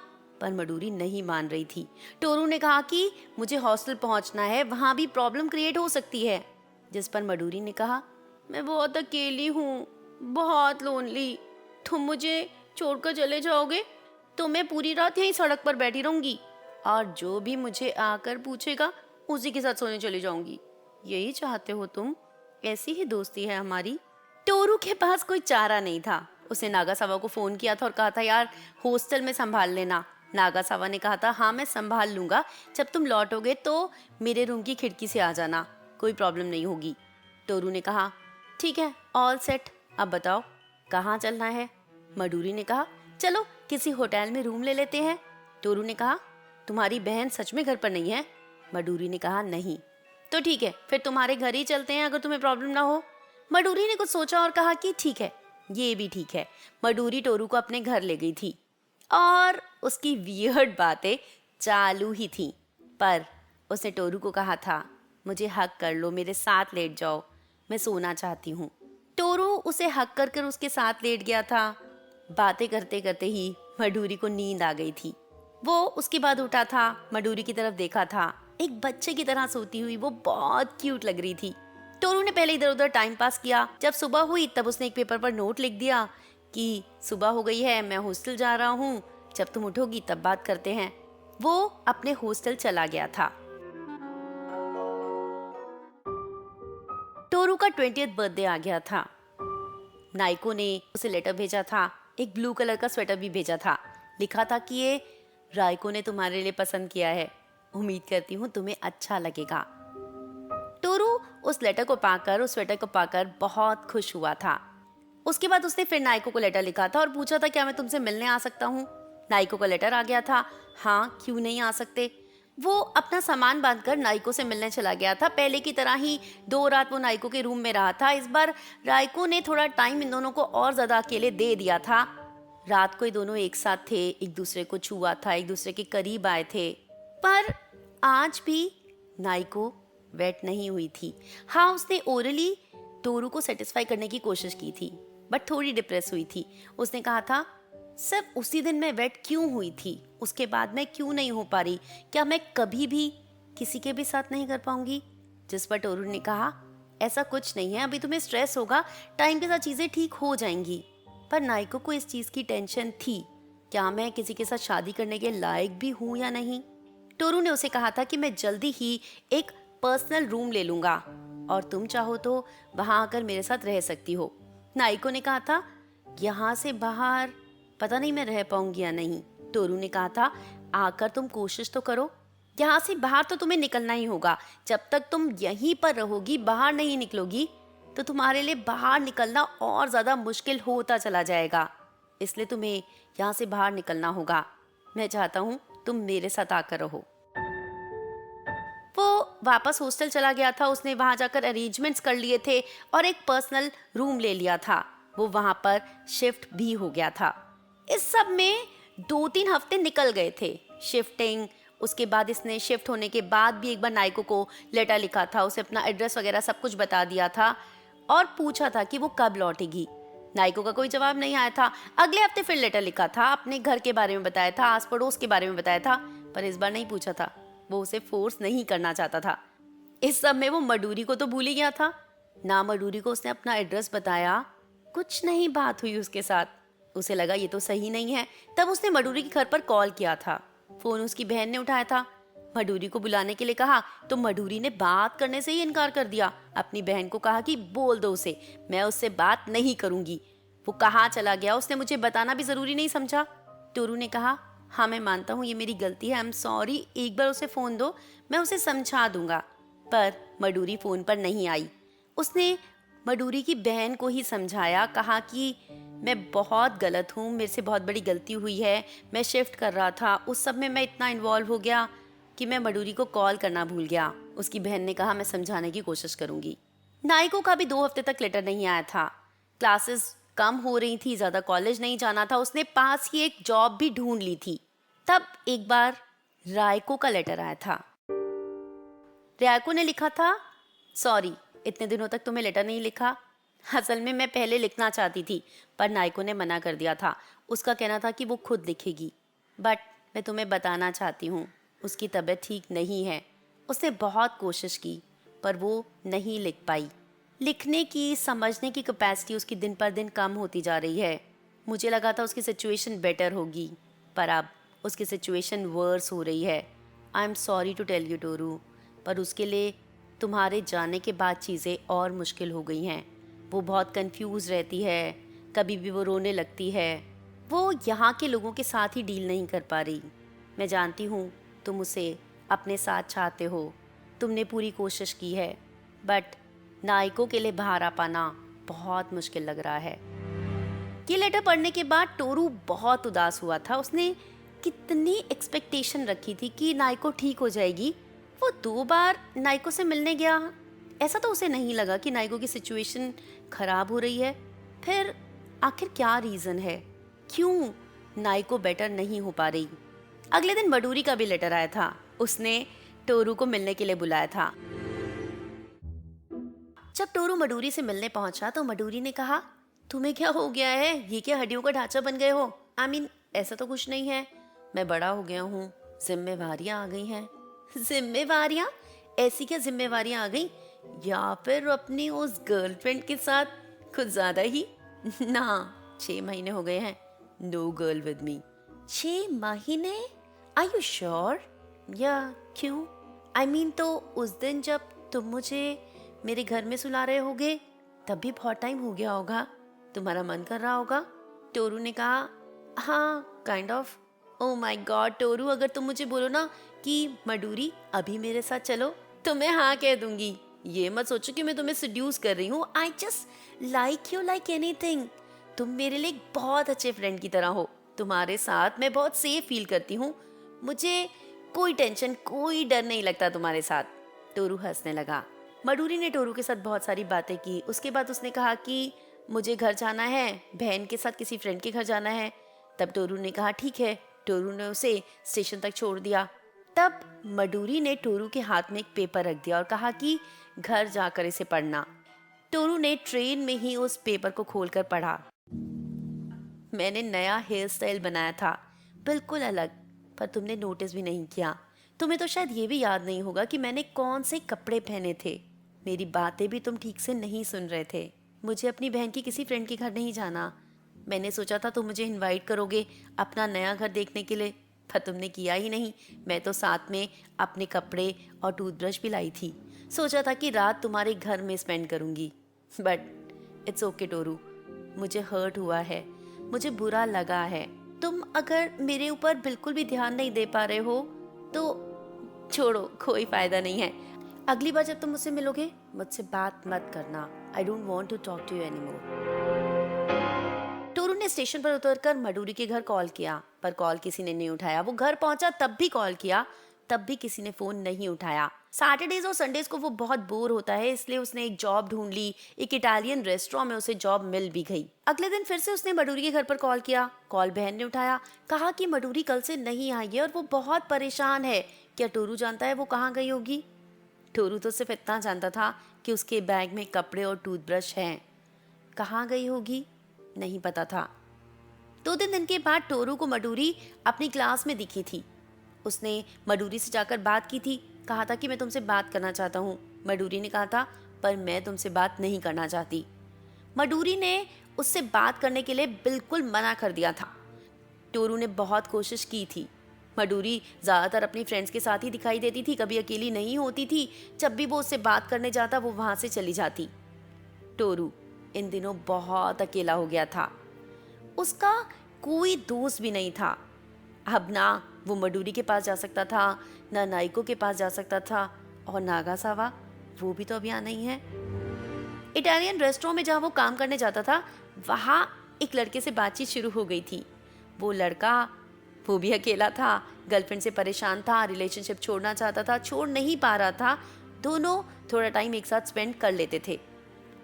पर मडूरी नहीं मान रही थी। टोरू ने कहा कि मुझे हॉस्टल पहुंचना है, वहां भी प्रॉब्लम क्रिएट हो सकती है। जिस पर मडूरी ने कहा, मैं बहुत अकेली हूँ, बहुत लोनली। तुम मुझे छोड़कर चले जाओगे तो मैं पूरी रात यहीं सड़क पर बैठी रहूंगी, और जो भी मुझे आकर पूछेगा उसी के साथ सोने चली जाऊंगी। यही चाहते हो तुम? ऐसी ही दोस्ती है हमारी। टोरू के पास कोई चारा नहीं था। उसने नागासावा को फोन किया था और कहा था यार हॉस्टल में संभाल लेना। नागासावा ने कहा था हाँ मैं संभाल लूंगा, जब तुम लौटोगे तो मेरे रूम की खिड़की से आ जाना, कोई प्रॉब्लम नहीं होगी। टोरू ने कहा ठीक है, ऑल सेट, अब बताओ कहाँ चलना है। मडूरी ने कहा चलो किसी होटल में रूम ले लेते हैं। टोरू ने कहा तुम्हारी बहन सच में घर पर नहीं है। मडूरी ने कहा नहीं। तो ठीक है, फिर तुम्हारे घर ही चलते हैं अगर तुम्हें प्रॉब्लम ना हो। मडूरी ने कुछ सोचा और कहा कि ठीक है, ये भी ठीक है। मडूरी टोरू को अपने घर ले गई थी और उसकी वियर्ड बातें चालू ही थी। पर उसने टोरू को कहा था मुझे हक कर लो, मेरे साथ लेट जाओ, मैं सोना चाहती हूँ। टोरू उसे हक कर कर उसके साथ लेट गया था। बातें करते करते ही मडूरी को नींद आ गई थी। वो उसके बाद उठा था, मडूरी की तरफ देखा था, एक बच्चे की तरह सोती हुई वो बहुत क्यूट लग रही थी। टोरू ने पहले इधर उधर टाइम पास किया। जब सुबह हुई तब उसने एक पेपर पर नोट लिख दिया कि सुबह हो गई है, मैं हॉस्टल जा रहा हूँ, जब तुम उठोगी तब बात करते हैं। वो अपने हॉस्टल चला गया था। टोरू का 20th बर्थडे आ गया था। नाइको ने उसे लेटर भेजा था, एक ब्लू कलर का स्वेटर भी भेजा था। लिखा था कि ये राइको ने तुम्हारे लिए पसंद किया है, उम्मीद करती हूँ तुम्हें अच्छा लगेगा। टोरू उस लेटर को पाकर, उस स्वेटर को पाकर बहुत खुश हुआ था। उसके बाद उसने फिर नाइको को लेटर लिखा था और पूछा था क्या मैं तुमसे मिलने आ सकता हूँ। नाइको का लेटर आ गया था, हाँ क्यों नहीं आ सकते। वो अपना सामान बांधकर नाइको से मिलने चला गया था। पहले की तरह ही 2 रात वो नाइको के रूम में रहा था। इस बार राइको ने थोड़ा टाइम इन दोनों को और ज्यादा अकेले दे दिया था। रात को ये दोनों एक साथ थे, एक दूसरे को छुआ था, एक दूसरे के करीब आए थे। पर आज भी नाइको वेट नहीं हुई थी। हाँ उसने ओरली टोरू को सेटिस्फाई करने की कोशिश की थी, बट थोड़ी डिप्रेस हुई थी। उसने कहा था सिर्फ उसी दिन मैं वेट क्यों हुई थी, उसके बाद मैं क्यों नहीं हो पा रही, क्या मैं कभी भी किसी के भी साथ नहीं कर पाऊंगी। जिस पर टोरू ने कहा ऐसा कुछ नहीं है, अभी तुम्हें स्ट्रेस होगा, टाइम के साथ चीजें ठीक हो जाएंगी। पर नाइको को इस चीज की टेंशन थी, क्या मैं किसी के साथ शादी करने के लायक भी हूं या नहीं। टोरू ने उसे कहा था कि मैं जल्दी ही एक पर्सनल रूम ले लूंगा और तुम चाहो तो वहां आकर मेरे साथ रह सकती हो। नाइको ने कहा था यहाँ से बाहर पता नहीं मैं रह पाऊंगी या नहीं। टोरू ने कहा था आकर तुम कोशिश तो करो, यहाँ से बाहर तो तुम्हें निकलना ही होगा। जब तक तुम यहीं पर रहोगी, बाहर नहीं निकलोगी, तो तुम्हारे लिए बाहर निकलना और ज्यादा मुश्किल होता चला जाएगा। इसलिए तुम्हें यहाँ से बाहर निकलना होगा। मैं चाहता हूँ तुम मेरे साथ आकर रहो। वो वापस हॉस्टल चला गया था। उसने वहां जाकर अरेंजमेंट्स कर लिए थे और एक पर्सनल रूम ले लिया था। वो वहां पर शिफ्ट भी हो गया था। इस सब में 2-3 हफ्ते निकल गए थे, शिफ्टिंग। उसके बाद इसने शिफ्ट होने के बाद भी एक बार नाइको को लेटर लिखा था, उसे अपना एड्रेस वगैरह सब कुछ बता दिया था और पूछा था कि वो कब लौटेगी। नाइको का कोई जवाब नहीं आया था। अगले हफ्ते फिर लेटर लिखा था, अपने घर के बारे में बताया था, आस पड़ोस के बारे में बताया था, पर इस बार नहीं पूछा था। वो उसे फोर्स नहीं करना चाहता था। इस सब में वो मडूरी को तो भूल ही गया था। ना मडूरी को उसने अपना एड्रेस बताया, कुछ नहीं बात हुई उसके साथ। उसे लगा ये तो सही नहीं है। तब उसने मडूरी के घर पर कॉल किया था। फोन उसकी बहन ने उठाया था, मडूरी को बुलाने के लिए कहा तो मडूरी ने बात करने से ही इनकार कर दिया। अपनी बहन को कहा कि बोल दो उसे, मैं उससे बात नहीं करूंगी। वो कहाँ चला गया उसने मुझे बताना भी जरूरी नहीं समझा। टोरू ने कहा हाँ मैं मानता हूँ ये मेरी गलती है, आई एम सॉरी, एक बार उसे फोन दो, मैं उसे समझा दूंगा। पर मडूरी फोन पर नहीं आई। उसने मडूरी की बहन को ही समझाया, कहा कि मैं बहुत गलत हूँ, मेरे से बहुत बड़ी गलती हुई है, मैं शिफ्ट कर रहा था, उस सब में मैं इतना इन्वॉल्व हो गया कि मैं मडूरी को कॉल करना भूल गया। उसकी बहन ने कहा मैं समझाने की कोशिश करूंगी। नाइको का भी 2 हफ्ते तक लेटर नहीं आया था। क्लासेस कम हो रही थी, ज्यादा कॉलेज नहीं जाना था। उसने पास ही एक जॉब भी ढूंढ ली थी। तब एक बार राइको का लेटर आया था। राइको ने लिखा था सॉरी, इतने दिनों तक तुम्हें लेटर नहीं लिखा। असल में मैं पहले लिखना चाहती थी, पर नाइको ने मना कर दिया था। उसका कहना था कि वो खुद लिखेगी, बट मैं तुम्हें बताना चाहती हूँ उसकी तबीयत ठीक नहीं है। उसने बहुत कोशिश की पर वो नहीं लिख पाई। लिखने की, समझने की कैपेसिटी उसकी दिन पर दिन कम होती जा रही है। मुझे लगा था उसकी सिचुएशन बेटर होगी, पर अब उसकी सिचुएशन वर्स हो रही है। I am sorry to tell you Toru, पर उसके लिए तुम्हारे जाने के बाद चीज़ें और मुश्किल हो गई हैं। वो बहुत कंफ्यूज रहती है, कभी भी वो रोने लगती है। वो यहाँ के लोगों के साथ ही डील नहीं कर पा रही। मैं जानती हूँ तुम उसे अपने साथ चाहते हो, तुमने पूरी कोशिश की है, बट नायको के लिए बाहर आ पाना बहुत मुश्किल लग रहा है। ये लेटर पढ़ने के बाद टोरू बहुत उदास हुआ था। उसने कितनी एक्सपेक्टेशन रखी थी कि नायको ठीक हो जाएगी। वो 2 बार नायको से मिलने गया, ऐसा तो उसे नहीं लगा कि नायको की सिचुएशन खराब हो रही है। फिर आखिर क्या रीज़न है, क्यों नायको बेटर नहीं हो पा रही? अगले दिन मडूरी का भी लेटर आया था। उसने टोरू को मिलने के लिए बुलाया था। जब टोरू मडूरी से मिलने पहुंचा तो मडूरी ने कहा, तुम्हें क्या हो गया है? ये क्या हड्डियों का ढांचा बन गए हो? ऐसा तो कुछ नहीं है, मैं बड़ा हो गया हूँ, जिम्मेवारियां आ गई हैं। जिम्मेवारियां? ऐसी क्या जिम्मेवारियां आ गई? या फिर अपनी उस गर्लफ्रेंड के साथ कुछ ज्यादा ही? ना, 6 महीने हो गए हैं, नो गर्ल विद मी। 6 महीने? Are you sure? या क्यों? तो उस दिन जब तुम मुझे मेरे घर में सुला रहे होगे तब भी बहुत टाइम हो गया होगा, तुम्हारा मन कर रहा होगा। टोरू ने कहा, हाँ kind of. Oh my God Toru, अगर तुम मुझे बोलो ना कि मडूरी अभी मेरे साथ चलो तो मैं हाँ कह दूंगी। ये मत सोचो कि मैं तुम्हें सिड्यूस कर रही हूँ। I just like you like anything. तुम मेरे लिए एक बहुत अच्छे फ्रेंड की तरह हो। तुम्हारे साथ मैं बहुत सेफ फील करती हूँ। मुझे कोई टेंशन, कोई डर नहीं लगता तुम्हारे साथ। टोरू हंसने लगा। मडूरी ने टोरू के साथ बहुत सारी बातें की। उसके बाद उसने कहा कि मुझे घर जाना है, बहन के साथ किसी फ्रेंड के घर जाना है। तब टोरू ने कहा ठीक है। टोरू ने उसे स्टेशन तक छोड़ दिया। तब मडूरी ने टोरू के हाथ में एक पेपर रख दिया और कहा कि घर जाकर इसे पढ़ना। टोरू ने ट्रेन में ही उस पेपर को खोलकर पढ़ा। मैंने नया हेयर स्टाइल बनाया था, बिल्कुल अलग, पर तुमने नोटिस भी नहीं किया। तुम्हें तो शायद ये भी याद नहीं होगा कि मैंने कौन से कपड़े पहने थे। मेरी बातें भी तुम ठीक से नहीं सुन रहे थे। मुझे अपनी बहन की किसी फ्रेंड के घर नहीं जाना। मैंने सोचा था तुम मुझे इनवाइट करोगे अपना नया घर देखने के लिए, पर तुमने किया ही नहीं। मैं तो साथ में अपने कपड़े और टूथब्रश भी लाई थी। सोचा था कि रात तुम्हारे घर में स्पेंड करूँगी, बट इट्स ओके टोरू, मुझे हर्ट हुआ है, मुझे बुरा लगा है। तुम अगर मेरे ऊपर बिल्कुल भी ध्यान नहीं दे पा रहे हो तो छोड़ो, कोई फायदा नहीं है। अगली बार जब तुम मुझसे मिलोगे मुझसे बात मत करना। I don't want to talk to you anymore. Toru ने स्टेशन पर उतरकर मडूरी के घर कॉल किया, पर कॉल किसी ने नहीं उठाया। वो घर पहुंचा तब भी कॉल किया, तब भी किसी ने फोन नहीं उठाया। सैटरडेज और संडेज को वो बहुत बोर होता है, इसलिए उसने एक जॉब ढूंढ ली। एक इटालियन रेस्टोरेंट में उसे जॉब मिल भी गई। अगले दिन फिर से उसने मडूरी के घर पर कॉल किया। कॉल बहन ने उठाया। कहा कि मडूरी कल से नहीं आई है और वो बहुत परेशान है। क्या टोरू जानता है वो कहाँ गई होगी? टोरू तो सिर्फ इतना जानता था कि उसके बैग में कपड़े और टूथब्रश हैं। कहाँ गई होगी नहीं पता था। 2-3 दिन के बाद टोरू को मडूरी अपनी क्लास में दिखी थी। उसने मडूरी से जाकर बात की थी। कहा था कि मैं तुमसे बात करना चाहता हूँ। मडूरी ने कहा था पर मैं तुमसे बात नहीं करना चाहती। मडूरी ने उससे बात करने के लिए बिल्कुल मना कर दिया था। टोरू ने बहुत कोशिश की थी। मडूरी ज़्यादातर अपनी फ्रेंड्स के साथ ही दिखाई देती थी, कभी अकेली नहीं होती थी। जब भी वो उससे बात करने जाता वो वहाँ से चली जाती। टोरू इन दिनों बहुत अकेला हो गया था। उसका कोई दोस्त भी नहीं था। अब ना वो मडूरी के पास जा सकता था, ना नाइको के पास जा सकता था, और नागासावा वो भी तो अभी आना ही है। इटालियन रेस्टोरेंट में जहाँ वो काम करने जाता था वहाँ एक लड़के से बातचीत शुरू हो गई थी। वो लड़का वो भी अकेला था, गर्लफ्रेंड से परेशान था, रिलेशनशिप छोड़ना चाहता था, छोड़ नहीं पा रहा था। दोनों थोड़ा टाइम एक साथ स्पेंड कर लेते थे।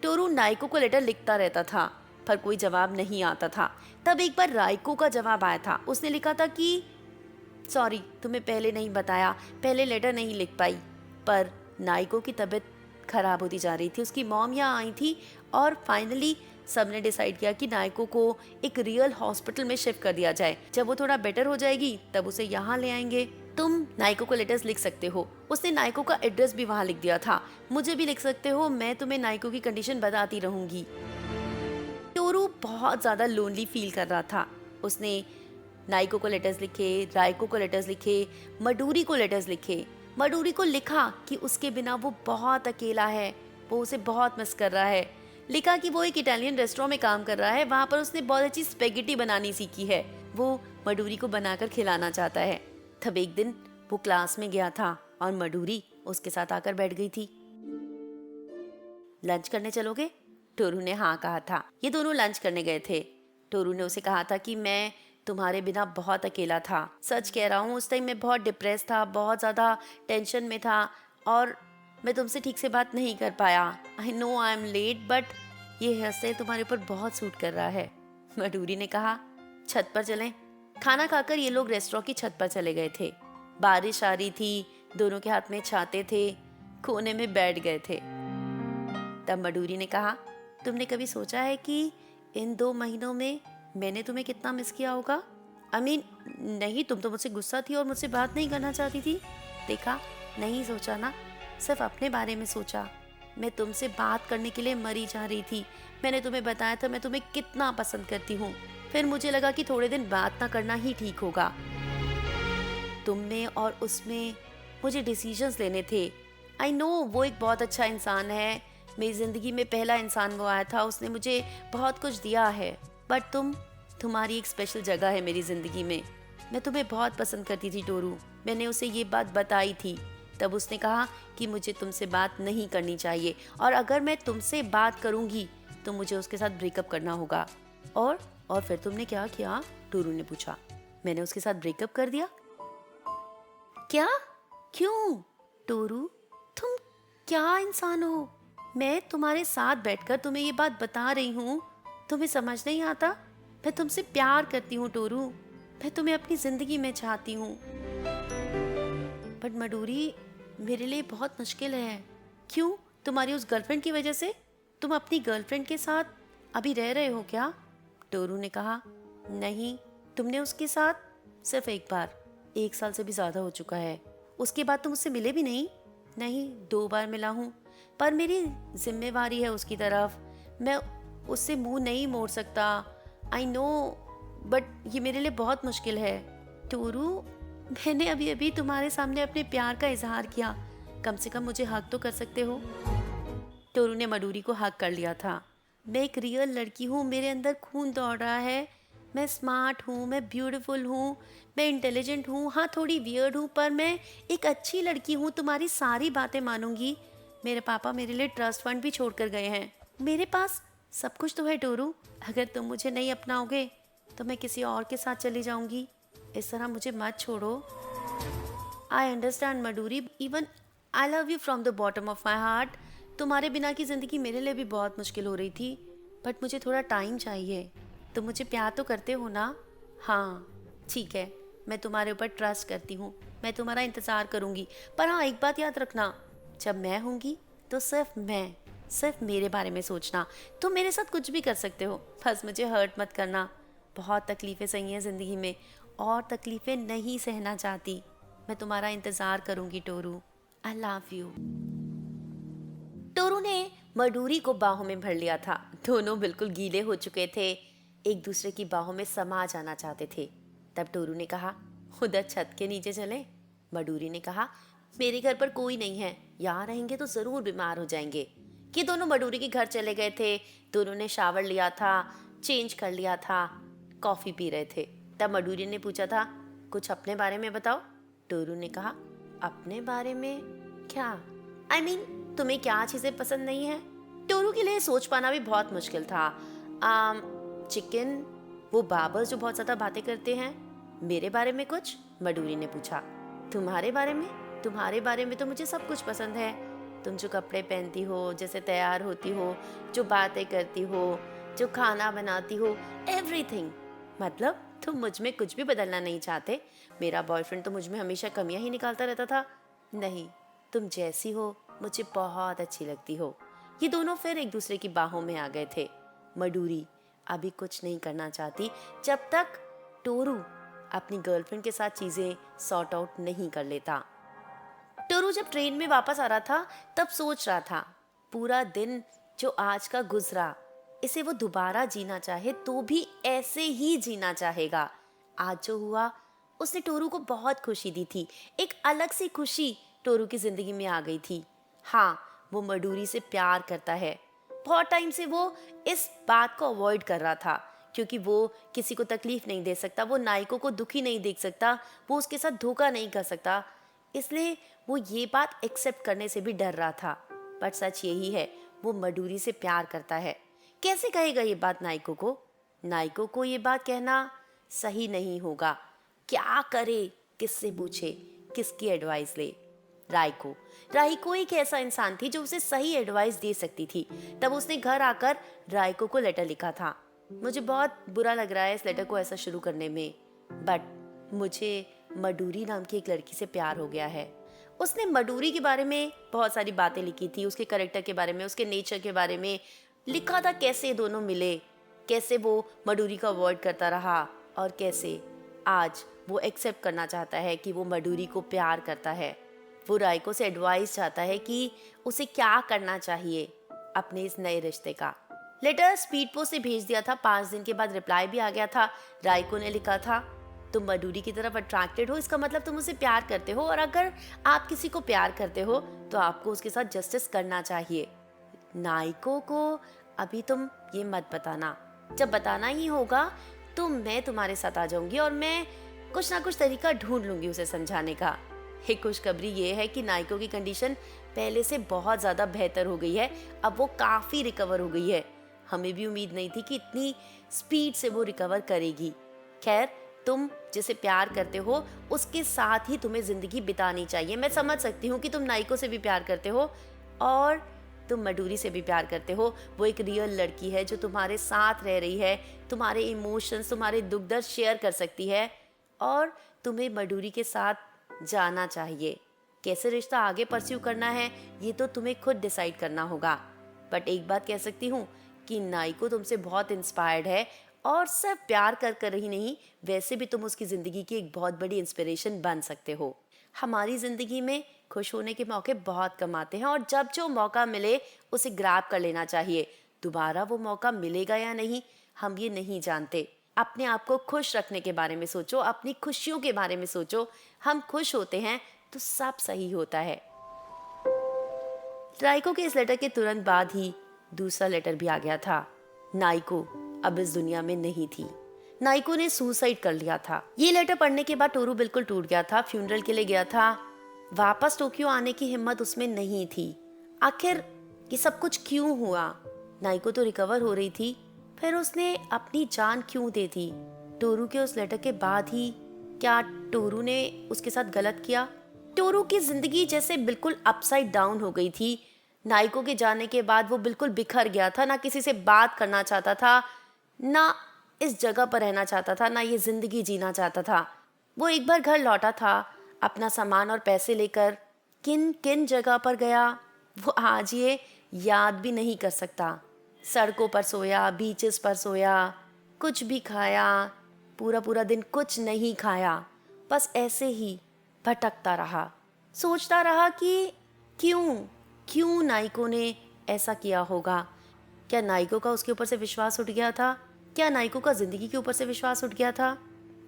टोरू नाइको को लेटर लिखता रहता था पर कोई जवाब नहीं आता था। तब एक बार राइको का जवाब आया था। उसने लिखा था कि सॉरी तुम्हें पहले नहीं बताया, पहले लेटर नहीं लिख पाई, पर नाइको की तबीयत खराब होती जा रही थी। उसकी मॉम यहाँ आई थी और फाइनली सबने डिसाइड किया कि नाइको को एक रियल हॉस्पिटल में शिफ्ट कर दिया जाए। जब वो थोड़ा बेटर हो जाएगी तब उसे यहाँ ले आएंगे। तुम नाइको को लेटर्स लिख सकते हो। उसने नाइको का एड्रेस भी वहाँ लिख दिया था। मुझे भी लिख सकते हो, मैं तुम्हें नाइको की कंडीशन बताती रहूंगी। टोरू बहुत ज़्यादा लोनली फील कर रहा था। उसने नाइको को लेटर्स लिखे, राइको को लेटर्स लिखे, मडूरी को लेटर्स लिखे। मडूरी को लिखा कि उसके बिना वो बहुत अकेला है, वो उसे बहुत मिस कर रहा है। लिखा कि वो एक इटालियन रेस्टोरेंट में काम कर रहा है, वहाँ पर उसने बहुत अच्छी स्पेगेटी बनानी सीखी है, वो मडूरी को बनाकर खिलाना चाहता है। तब एक दिन वो क्लास में गया था और मडूरी उसके साथ आकर बैठ गई थी। लंच करने चलोगे? टोरू ने हाँ कहा था। ये दोनों लंच करने गए थे। टोरू ने उसे कहा था कि मैं तुम्हारे बिना बहुत अकेला था, सच कह रहा हूँ, उस टाइम मैं बहुत डिप्रेस था, बहुत ज़्यादा टेंशन में था और मैं तुमसे ठीक से बात नहीं कर पाया। I know I am late, but ये हेयर स्टाइल तुम्हारे ऊपर बहुत सूट कर रहा है। मडूरी ने कहा छत पर चलें। खाना खाकर ये लोग रेस्टोरेंट की छत पर चले गए थे। बारिश आ रही थी, दोनों के हाथ में छाते थे, कोने में बैठ गए थे। तब मडूरी ने कहा तुमने कभी सोचा है कि इन 2 महीनों में मैंने तुम्हें कितना मिस किया होगा? नहीं, तुम तो मुझसे गुस्सा थी और मुझसे बात नहीं करना चाहती थी। देखा, नहीं सोचा ना, सिर्फ अपने बारे में सोचा। मैं तुमसे बात करने के लिए मरी जा रही थी। मैंने तुम्हें बताया था मैं तुम्हें कितना पसंद करती हूँ। फिर मुझे लगा कि थोड़े दिन बात ना करना ही ठीक होगा। तुम में और उसमें मुझे डिसीजंस लेने थे। आई नो वो एक बहुत अच्छा इंसान है, मेरी ज़िंदगी में पहला इंसान वो आया था, उसने मुझे बहुत कुछ दिया है, बट तुम्हारी एक स्पेशल जगह है मेरी ज़िंदगी में। मैं तुम्हें बहुत पसंद करती थी टोरू। मैंने उसे ये बात बताई थी। तब उसने कहा कि मुझे तुमसे बात नहीं करनी चाहिए और अगर मैं तुमसे बात करूंगी तो मुझे उसके साथ ब्रेकअप करना होगा। और फिर तुमने क्या किया? टोरू ने पूछा। मैंने उसके साथ ब्रेकअप कर दिया। क्या? क्यों? टोरू, तुम क्या इंसान हो? मैं तुम्हारे साथ बैठकर तुम्हें ये बात बता रही हूँ, तुम्हें समझ नहीं आता? मैं तुमसे प्यार करती हूँ टोरू, मैं तुम्हें अपनी जिंदगी में चाहती हूँ। बट मडूरी, मेरे लिए बहुत मुश्किल है। क्यों? तुम्हारी उस गर्लफ्रेंड की वजह से? तुम अपनी गर्लफ्रेंड के साथ अभी रह रहे हो क्या? टोरू ने कहा नहीं, तुमने उसके साथ सिर्फ एक बार, 1 साल से भी ज्यादा हो चुका है। उसके बाद तुम उससे मिले भी नहीं? नहीं, 2 बार मिला हूँ, पर मेरी जिम्मेवारी है उसकी तरफ, मैं उससे मुंह नहीं मोड़ सकता। आई नो, बट ये मेरे लिए बहुत मुश्किल है। टोरू, मैंने अभी अभी तुम्हारे सामने अपने प्यार का इजहार किया, कम से कम मुझे हक तो कर सकते हो। टोरू ने मडूरी को हक कर लिया था। मैं एक रियल लड़की हूँ, मेरे अंदर खून दौड़ रहा है, मैं स्मार्ट हूँ, मैं ब्यूटीफुल हूँ, मैं इंटेलिजेंट हूँ, हाँ थोड़ी वियर्ड हूँ, पर मैं एक अच्छी लड़की हूँ, तुम्हारी सारी बातें मानूंगी। मेरे पापा मेरे लिए ट्रस्ट फंड भी छोड़ कर गए हैं। मेरे पास सब कुछ तो है टोरू, अगर तुम मुझे नहीं अपनाओगे तो मैं किसी और के साथ चली जाऊंगी। इस तरह मुझे मत छोड़ो। I understand Madhuri, even I love you from the bottom of my heart. तुम्हारे बिना की ज़िंदगी मेरे लिए भी बहुत मुश्किल हो रही थी, बट मुझे थोड़ा टाइम चाहिए। तुम मुझे प्यार तो करते हो ना? हाँ ठीक है, मैं तुम्हारे ऊपर ट्रस्ट करती हूँ, मैं तुम्हारा इंतज़ार करूँगी। पर हाँ, एक बात याद रखना, जब मैं होंगी तो सिर्फ मेरे बारे में सोचना। तुम मेरे साथ कुछ भी कर सकते हो, बस मुझे हर्ट मत करना। बहुत तकलीफ़ें सही हैं ज़िंदगी में और तकलीफ़ें नहीं सहना चाहती। मैं तुम्हारा इंतज़ार करूँगी Toru. I love you. Toru ने मडूरी को बाहों में भर लिया था। दोनों बिल्कुल गीले हो चुके थे, एक दूसरे की बाहों में समा जाना चाहते थे। तब टोरू ने कहा उधर छत के नीचे चले। मडूरी ने कहा मेरे घर पर कोई नहीं है, यहाँ रहेंगे तो ज़रूर बीमार हो जाएंगे। कि दोनों मडूरी के घर चले गए थे। दोनों ने शावर लिया था, चेंज कर लिया था, कॉफ़ी पी रहे थे। तब मडूरी ने पूछा था कुछ अपने बारे में बताओ। टोरू ने कहा अपने बारे में क्या? आई मीन तुम्हें क्या चीज़ें पसंद नहीं है? टोरू के लिए सोच पाना भी बहुत मुश्किल था। चिकन, वो बाबर्स जो बहुत ज़्यादा बातें करते हैं। मेरे बारे में कुछ? मडूरी ने पूछा। तुम्हारे बारे में? तुम्हारे बारे में तो मुझे सब कुछ पसंद है। तुम जो कपड़े पहनती हो, जैसे तैयार होती हो, जो बातें करती हो, जो खाना बनाती हो, एवरीथिंग। मतलब तुम मुझ में कुछ भी बदलना नहीं चाहते? मेरा बॉयफ्रेंड तो मुझ में हमेशा कमियां ही निकालता रहता था। नहीं, तुम जैसी हो मुझे बहुत अच्छी लगती हो। ये दोनों फिर एक दूसरे की बाहों में आ गए थे। मडूरी अभी कुछ नहीं करना चाहती जब तक टोरू अपनी गर्लफ्रेंड के साथ चीजें सॉर्ट आउट नहीं कर लेता। टोरू जब ट्रेन में वापस आ रहा था तब सोच रहा था पूरा दिन जो आज का गुजरा, इसे वो दोबारा जीना चाहे तो भी ऐसे ही जीना चाहेगा। आज जो हुआ उसने टोरू को बहुत खुशी दी थी, एक अलग सी खुशी टोरू की जिंदगी में आ गई थी। हाँ, वो मडूरी से प्यार करता है, बहुत टाइम से वो इस बात को अवॉइड कर रहा था, क्योंकि वो किसी को तकलीफ नहीं दे सकता, वो नायको को दुखी नहीं देख सकता, वो उसके साथ धोखा नहीं कर सकता, इसलिए वो ये बात एक्सेप्ट करने से भी डर रहा था। पर सच यही है, वो मडूरी से प्यार करता है। कैसे कहेगा ये बात नायको को? नायको को ये बात कहना सही नहीं होगा। क्या करे, किससे पूछे, किसकी एडवाइस ले? राइको एक ऐसा इंसान थी जो उसे सही एडवाइस दे सकती थी। तब उसने घर आकर राइको को लेटर लिखा था। मुझे बहुत बुरा लग रहा है इस लेटर को ऐसा शुरू करने में, बट मुझे मडूरी नाम की एक लड़की से प्यार हो गया है। उसने मडूरी के बारे में बहुत सारी बातें लिखी थी, उसके कैरेक्टर के बारे में, उसके नेचर के बारे में लिखा था, कैसे ये दोनों मिले, कैसे वो मडूरी को अवॉइड करता रहा और कैसे आज वो एक्सेप्ट करना चाहता है कि वो मडूरी को प्यार करता है। वो राइको से एडवाइस चाहता है कि उसे क्या करना चाहिए अपने इस नए रिश्ते का। लेटर स्पीड पोस्ट से भेज दिया था, 5 दिन के बाद रिप्लाई भी आ गया था। राइको ने लिखा था, तुम मडूरी की तरफ अट्रैक्टेड हो, इसका मतलब तुम उसे प्यार करते हो, और अगर आप किसी को प्यार करते हो तो आपको उसके साथ जस्टिस करना चाहिए। नायको को अभी तुम ये मत बताना, जब बताना ही होगा तो मैं तुम्हारे साथ आ जाऊंगी और मैं कुछ ना कुछ तरीका ढूंढ लूंगी उसे समझाने का। एक खुशखबरी ये है कि नायको की कंडीशन पहले से बहुत ज़्यादा बेहतर हो गई है, अब वो काफ़ी रिकवर हो गई है। हमें भी उम्मीद नहीं थी कि इतनी स्पीड से वो रिकवर करेगी। खैर, तुम जिसे प्यार करते हो उसके साथ ही तुम्हें ज़िंदगी बितानी चाहिए। मैं समझ सकती हूँ कि तुम नायको से भी प्यार करते हो और तुम मडूरी से भी प्यार करते हो। वो एक रियल लड़की है जो तुम्हारे साथ रह रही है, तुम्हारे इमोशंस, तुम्हारे दुख दर्द शेयर कर सकती है, और तुम्हें मडूरी के साथ जाना चाहिए। कैसे रिश्ता आगे परस्यू करना है ये तो तुम्हें खुद डिसाइड करना होगा। बट एक बात कह सकती हूँ कि नायको तुमसे बहुत इंस्पायर्ड है, और सिर्फ प्यार कर ही नहीं, वैसे भी तुम उसकी ज़िंदगी की एक बहुत बड़ी इंस्पिरेशन बन सकते हो। हमारी ज़िंदगी में खुश होने के मौके बहुत कम आते हैं, और जब जो मौका मिले उसे ग्रैब कर लेना चाहिए। दोबारा वो मौका मिलेगा या नहीं हम ये नहीं जानते। अपने आप को खुश रखने के बारे में सोचो, अपनी खुशियों के बारे में सोचो। हम खुश होते हैं तो सब सही होता है। राइको के इस लेटर के तुरंत बाद ही दूसरा लेटर भी आ गया था। नायको अब इस दुनिया में नहीं थी। नायको ने सुसाइड कर लिया था। ये लेटर पढ़ने के बाद टोरू बिल्कुल टूट गया था। फ्यूनरल के लिए गया था, वापस टोक्यो आने की हिम्मत उसमें नहीं थी। आखिर ये सब कुछ क्यों हुआ? नायको तो रिकवर हो रही थी, फिर उसने अपनी जान क्यों दे दी? टोरू के उस लेटर के बाद ही क्या टोरू ने उसके साथ गलत किया? टोरू की जिंदगी जैसे बिल्कुल अपसाइड डाउन हो गई थी। नायको के जाने के बाद वो बिल्कुल बिखर गया था, ना किसी से बात करना चाहता था, ना इस जगह पर रहना चाहता था, ना ये जिंदगी जीना चाहता था। वो एक बार घर लौटा था अपना सामान और पैसे लेकर। किन किन जगह पर गया वो आज ये याद भी नहीं कर सकता। सड़कों पर सोया, बीचेस पर सोया, कुछ भी खाया, पूरा पूरा दिन कुछ नहीं खाया, बस ऐसे ही भटकता रहा। सोचता रहा कि क्यों क्यों नायको ने ऐसा किया होगा। क्या नायको का उसके ऊपर से विश्वास उठ गया था? क्या नायको का जिंदगी के ऊपर से विश्वास उठ गया था?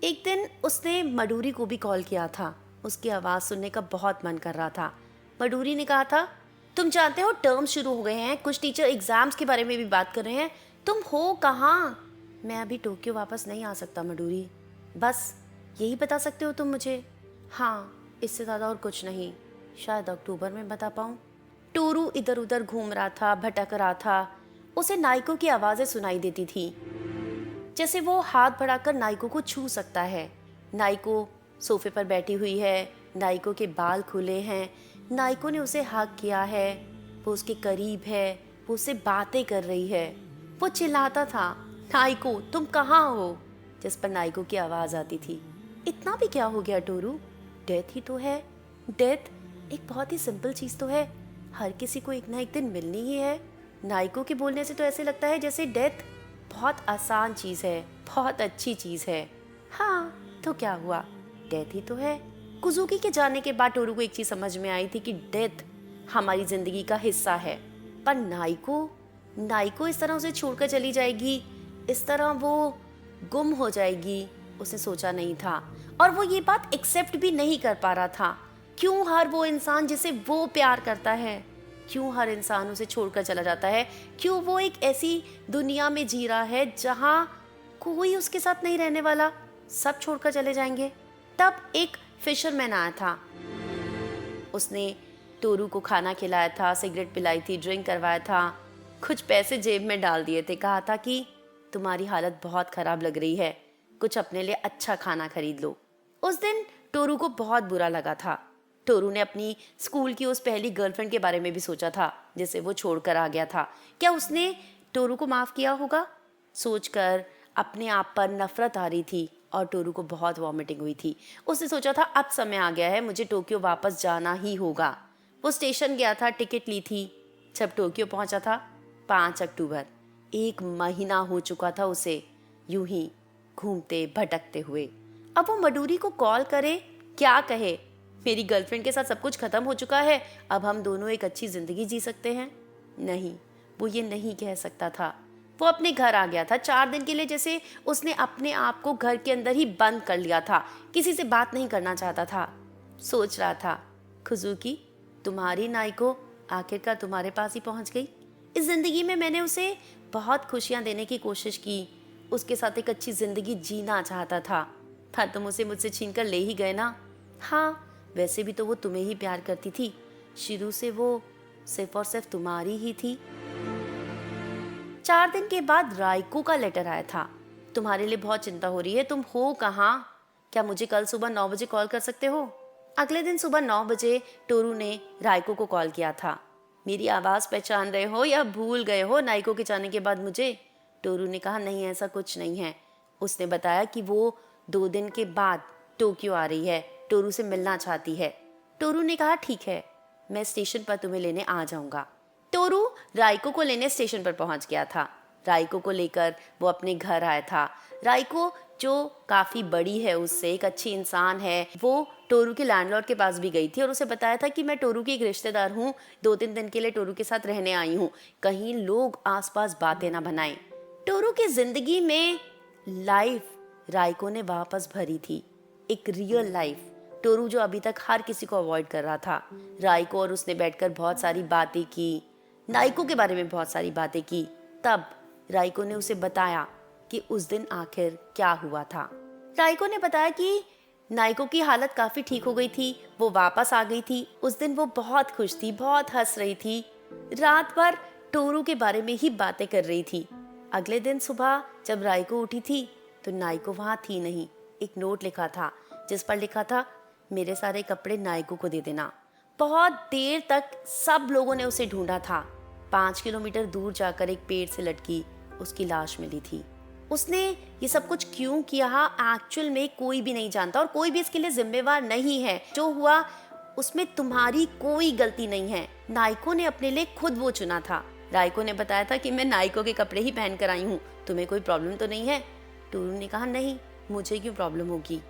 एक दिन उसने मडूरी को भी कॉल किया था। उसकी आवाज़ सुनने का बहुत मन कर रहा था। मडूरी ने कहा था, तुम जानते हो टर्म शुरू हो गए हैं, कुछ टीचर एग्जाम्स के बारे में भी बात कर रहे हैं, तुम हो कहाँ? मैं अभी टोक्यो वापस नहीं आ सकता मडूरी, बस यही बता सकते हो तुम मुझे? हाँ, इससे ज़्यादा और कुछ नहीं, शायद अक्टूबर में बता पाऊँ। टोरू इधर उधर घूम रहा था, भटक रहा था। उसे नायको की आवाज़ें सुनाई देती थी, जैसे वो हाथ बढ़ाकर नायको को छू सकता है। नायको सोफे पर बैठी हुई है, नायको के बाल खुले हैं, नायको ने उसे हग किया है, वो उसके करीब है, वो उससे बातें कर रही है। वो चिल्लाता था, नायको तुम कहाँ हो? जिस पर नायको की आवाज़ आती थी, इतना भी क्या हो गया टोरू, डेथ ही तो है। डेथ एक बहुत ही सिंपल चीज़ तो है, हर किसी को एक ना एक दिन मिलनी ही है। नायको के बोलने से तो ऐसे लगता है जैसे डेथ बहुत आसान चीज़ है, बहुत अच्छी चीज़ है। हाँ तो क्या हुआ, डेथ ही तो है। कुजुकी के जाने के बाद टोरू को एक चीज़ समझ में आई थी कि डेथ हमारी ज़िंदगी का हिस्सा है। पर नायको इस तरह उसे छोड़कर चली जाएगी, इस तरह वो गुम हो जाएगी, उसने सोचा नहीं था। और वो ये बात एक्सेप्ट भी नहीं कर पा रहा था। क्यों हर वो इंसान जिसे वो प्यार करता है क्यों हर इंसान उसे छोड़कर चला जाता है? क्यों वो एक ऐसी दुनिया में जी रहा है जहाँ कोई उसके साथ नहीं रहने वाला, सब छोड़कर चले जाएंगे? तब एक फिशरमैन आया था। उसने टोरू को खाना खिलाया था, सिगरेट पिलाई थी, ड्रिंक करवाया था, कुछ पैसे जेब में डाल दिए थे, कहा था कि तुम्हारी हालत बहुत खराब लग रही है, कुछ अपने लिए अच्छा खाना खरीद लो। उस दिन टोरू को बहुत बुरा लगा था। टोरू ने अपनी स्कूल की उस पहली गर्लफ्रेंड के बारे में भी सोचा था जिसे वो छोड़कर आ गया था। क्या उसने टोरू को माफ किया होगा? सोचकर अपने आप पर नफरत आ रही थी और टोरू को बहुत वॉमिटिंग हुई थी। उसने सोचा था अब समय आ गया है, मुझे टोक्यो वापस जाना ही होगा। वो स्टेशन गया था, टिकट ली थी। जब टोक्यो पहुंचा था 5 अक्टूबर, 1 महीना हो चुका था उसे यूं ही घूमते भटकते हुए। अब वो मडूरी को कॉल करे, क्या कहे? मेरी गर्लफ्रेंड के साथ सब कुछ खत्म हो चुका है, अब हम दोनों एक अच्छी जिंदगी जी सकते हैं। नहीं, वो ये नहीं कह सकता था। वो अपने घर आ गया था 4 दिन के लिए, जैसे उसने अपने आप को घर के अंदर ही बंद कर लिया था, किसी से बात नहीं करना चाहता था। सोच रहा था, खुजुकी, तुम्हारी नाइको आखिरकार तुम्हारे पास ही पहुंच गई। इस जिंदगी में मैंने उसे बहुत खुशियां देने की कोशिश की, उसके साथ एक अच्छी जिंदगी जीना चाहता था, पर तुम उसे मुझसे छीन कर ले ही गए ना। हाँ, वैसे भी तो वो तुम्हें ही प्यार करती थी, शुरू से वो सिर्फ और सिर्फ तुम्हारी ही थी। 4 दिन के बाद राइको का लेटर आया था। तुम्हारे लिए बहुत चिंता हो रही है, तुम हो कहाँ? क्या मुझे कल सुबह 9 बजे कॉल कर सकते हो? अगले दिन सुबह 9 बजे टोरू ने राइको को कॉल किया था। मेरी आवाज़ पहचान रहे हो या भूल गए हो नाइको के जाने के बाद मुझे? टोरू ने कहा, नहीं, ऐसा कुछ नहीं है। उसने बताया कि वो 2 दिन के बाद टोक्यो आ रही है, टोरू से मिलना चाहती है। टोरू ने कहा, ठीक है, मैं स्टेशन पर तुम्हें लेने आ जाऊंगा। टोरू राइको को लेने स्टेशन पर पहुंच गया था। राइको को लेकर वो अपने घर आया था। राइको, जो काफ़ी बड़ी है उससे, एक अच्छी इंसान है, वो टोरू के लैंडलॉर्ड के पास भी गई थी और उसे बताया था कि मैं टोरू की एक रिश्तेदार हूँ, 2-3 दिन के लिए टोरू के साथ रहने आई हूँ, कहीं लोग आसपास बातें ना बनाएं। टोरू की जिंदगी में लाइफ राइको ने वापस भरी थी, एक रियल लाइफ। टोरू जो अभी तक हर किसी को अवॉइड कर रहा था। राइको और उसने बैठकर बहुत सारी बातें की, नाइको के बारे में बहुत सारी बातें की। तब राइको ने उसे बताया कि उस दिन आखिर क्या हुआ था। राइको ने बताया कि नाइको की हालत काफी ठीक हो गई थी, वो वापस आ गई थी। उस दिन वो बहुत खुश थी, बहुत हंस रही थी, रात भर टोरू के बारे में ही बातें कर रही थी। अगले दिन सुबह जब राइको उठी थी तो नाइको वहां थी नहीं। एक नोट लिखा था जिस पर लिखा था, मेरे सारे कपड़े नाइको को दे देना। बहुत देर तक सब लोगों ने उसे ढूंढा था। 5 किलोमीटर दूर जाकर एक पेड़ से लटकी उसकी लाश मिली थी। उसने ये सब कुछ क्यों किया एक्चुअल में कोई भी नहीं जानता और कोई भी इसके लिए जिम्मेवार नहीं है। जो हुआ उसमें तुम्हारी कोई गलती नहीं है। नाइको ने अपने लिए खुद वो चुना था। राइको ने बताया था कि मैं नाइको के कपड़े ही पहन कर आई हूँ, तुम्हें कोई प्रॉब्लम तो नहीं है? टोरू ने कहा, नहीं, मुझे क्यों प्रॉब्लम होगी।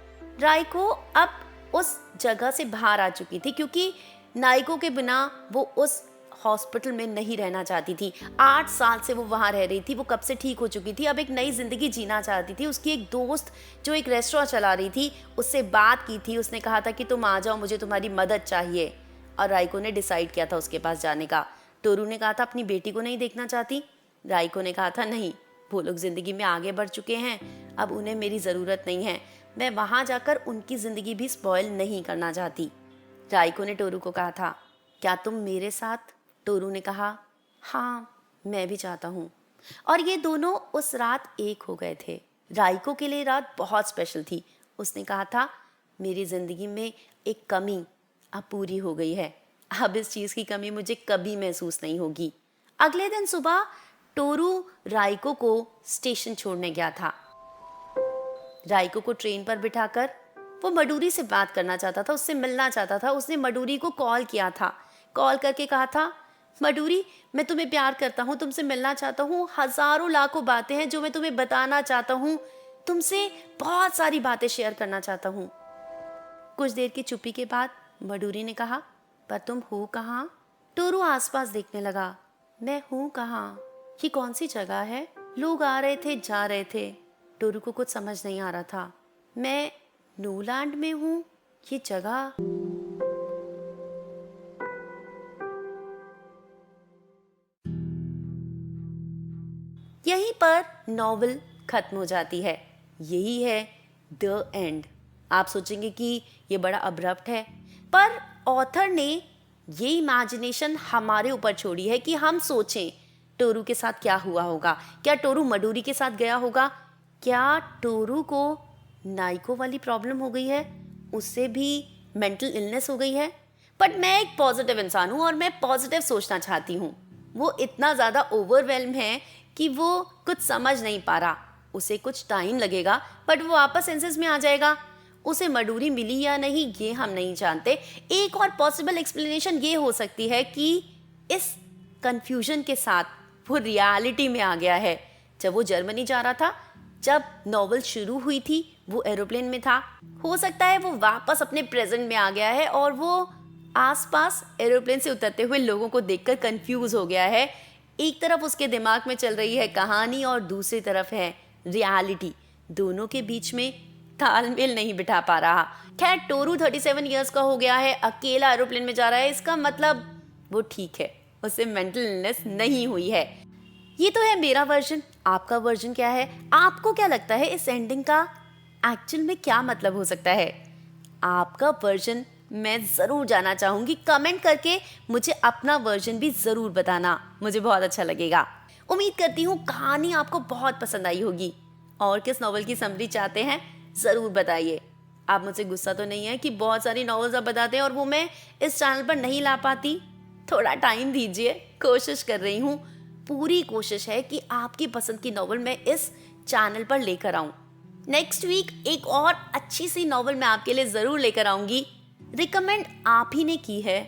राइको अब उस जगह से बाहर आ चुकी थी क्योंकि नाइको के बिना वो उस हॉस्पिटल में नहीं रहना चाहती थी। 8 साल से वो वहाँ रह रही थी, वो कब से ठीक हो चुकी थी, अब एक नई जिंदगी जीना चाहती थी। उसकी एक दोस्त जो एक रेस्टोरेंट चला रही थी उससे बात की थी, उसने कहा था कि तुम आ जाओ, मुझे तुम्हारी मदद चाहिए। और राइको ने डिसाइड किया था उसके पास जाने का। टोरू ने कहा था, अपनी बेटी को नहीं देखना चाहती? राइको ने कहा था, नहीं, वो लोग जिंदगी में आगे बढ़ चुके हैं, अब उन्हें मेरी ज़रूरत नहीं है, मैं वहाँ जाकर उनकी ज़िंदगी भी स्पॉइल नहीं करना चाहती। राइको ने टोरू को कहा था, क्या तुम मेरे साथ? टोरू ने कहा, हाँ, मैं भी चाहता हूँ। और ये दोनों उस रात एक हो गए थे। राइको के लिए रात बहुत स्पेशल थी। उसने कहा था, मेरी ज़िंदगी में एक कमी अब पूरी हो गई है, अब इस चीज़ की कमी मुझे कभी महसूस नहीं होगी। अगले दिन सुबह टोरू राइको को स्टेशन छोड़ने गया था। राइको को ट्रेन पर बिठाकर वो मडूरी से बात करना चाहता था, उससे मिलना चाहता था। उसने मडूरी को कॉल किया था, कॉल करके कहा था, मडूरी, मैं तुम्हें प्यार करता हूँ, तुमसे मिलना चाहता हूँ, हजारों लाखों बातें हैं जो मैं तुम्हें बताना चाहता हूँ, तुमसे बहुत सारी बातें शेयर करना चाहता हूँ। कुछ देर की चुप्पी के बाद मडूरी ने कहा, पर तुम हो कहाँ? टोरू आसपास देखने लगा, मैं हूँ कहाँ? ये कौन सी जगह है? लोग आ रहे थे, जा रहे थे। टोरू को कुछ समझ नहीं आ रहा था। मैं न्यूलैंड में हूँ, ये जगह। पर नॉवल खत्म हो जाती है। यही है द एंड। आप सोचेंगे कि ये बड़ा अब्रप्ट है, पर ऑथर ने ये इमेजिनेशन हमारे ऊपर छोड़ी है कि हम सोचें टोरू के साथ क्या हुआ होगा। क्या टोरू मडोरी के साथ गया होगा? क्या टोरू को नाइको वाली प्रॉब्लम हो गई है? उससे भी मेंटल इलनेस हो गई है? बट मैं एक पॉजिटिव इंसान हूँ और मैं पॉजिटिव सोचना चाहती हूँ। वो इतना ज़्यादा ओवरवेल्म है कि वो कुछ समझ नहीं पा रहा। उसे कुछ टाइम लगेगा बट वो वापस सेंसेस में आ जाएगा। उसे मडोरी मिली या नहीं ये हम नहीं जानते। एक और पॉसिबल एक्सप्लेनेशन ये हो सकती है कि इस कंफ्यूजन के साथ वो रियलिटी में आ गया है। जब वो जर्मनी जा रहा था, जब नॉवल शुरू हुई थी, वो एरोप्लेन में था। हो सकता है वो वापस अपने प्रेजेंट में आ गया है और वो आसपास एरोप्लेन से उतरते हुए लोगों को देखकर कंफ्यूज हो गया है। एक तरफ उसके दिमाग में चल रही है कहानी और दूसरी तरफ है रियलिटी। दोनों के बीच में तालमेल नहीं बिठा पा रहा। खैर, टोरू 37 इयर्स का हो गया है, अकेला एरोप्लेन में जा रहा है, इसका मतलब वो ठीक है, उसे मेंटल इलनेस नहीं हुई है। ये तो है मेरा वर्जन। आपका वर्जन क्या है? आपको क्या लगता है इस एंडिंग का एक्चुअल में क्या मतलब हो सकता है? आपका वर्जन मैं ज़रूर जानना चाहूँगी। कमेंट करके मुझे अपना वर्जन भी ज़रूर बताना, मुझे बहुत अच्छा लगेगा। उम्मीद करती हूँ कहानी आपको बहुत पसंद आई होगी। और किस नॉवल की समरी चाहते हैं ज़रूर बताइए। आप मुझसे गुस्सा तो नहीं है कि बहुत सारी नॉवेल्स आप बताते हैं और वो मैं इस चैनल पर नहीं ला पाती? थोड़ा टाइम दीजिए, कोशिश कर रही हूँ। पूरी कोशिश है कि आपकी पसंद की नॉवल मैं इस चैनल पर लेकर आऊँ। नेक्स्ट वीक एक और अच्छी सी नॉवल मैं आपके लिए ज़रूर लेकर आऊँगी। रिकमेंड आप ही ने की है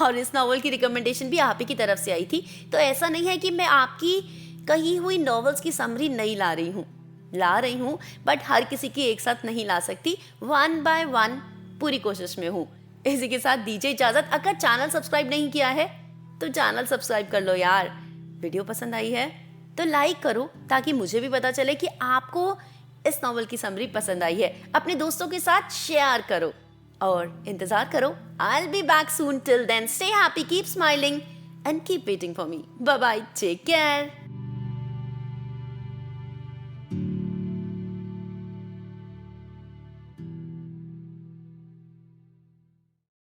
और इस नॉवल की रिकमेंडेशन भी आप ही की तरफ से आई थी, तो ऐसा नहीं है कि मैं आपकी कही हुई नॉवेल्स की समरी नहीं ला रही हूँ, बट हर किसी की एक साथ नहीं ला सकती। 1 बाय 1 पूरी कोशिश में हूँ। इसी के साथ दीजिए इजाज़त। अगर चैनल सब्सक्राइब नहीं किया है तो चैनल सब्सक्राइब कर लो यार। वीडियो पसंद आई है तो लाइक करो ताकि मुझे भी पता चले कि आपको इस नॉवल की समरी पसंद आई है। अपने दोस्तों के साथ शेयर करो और इंतजार करो। I'll be back soon. Till then, stay happy, keep smiling and keep waiting for me. Bye bye. Take care.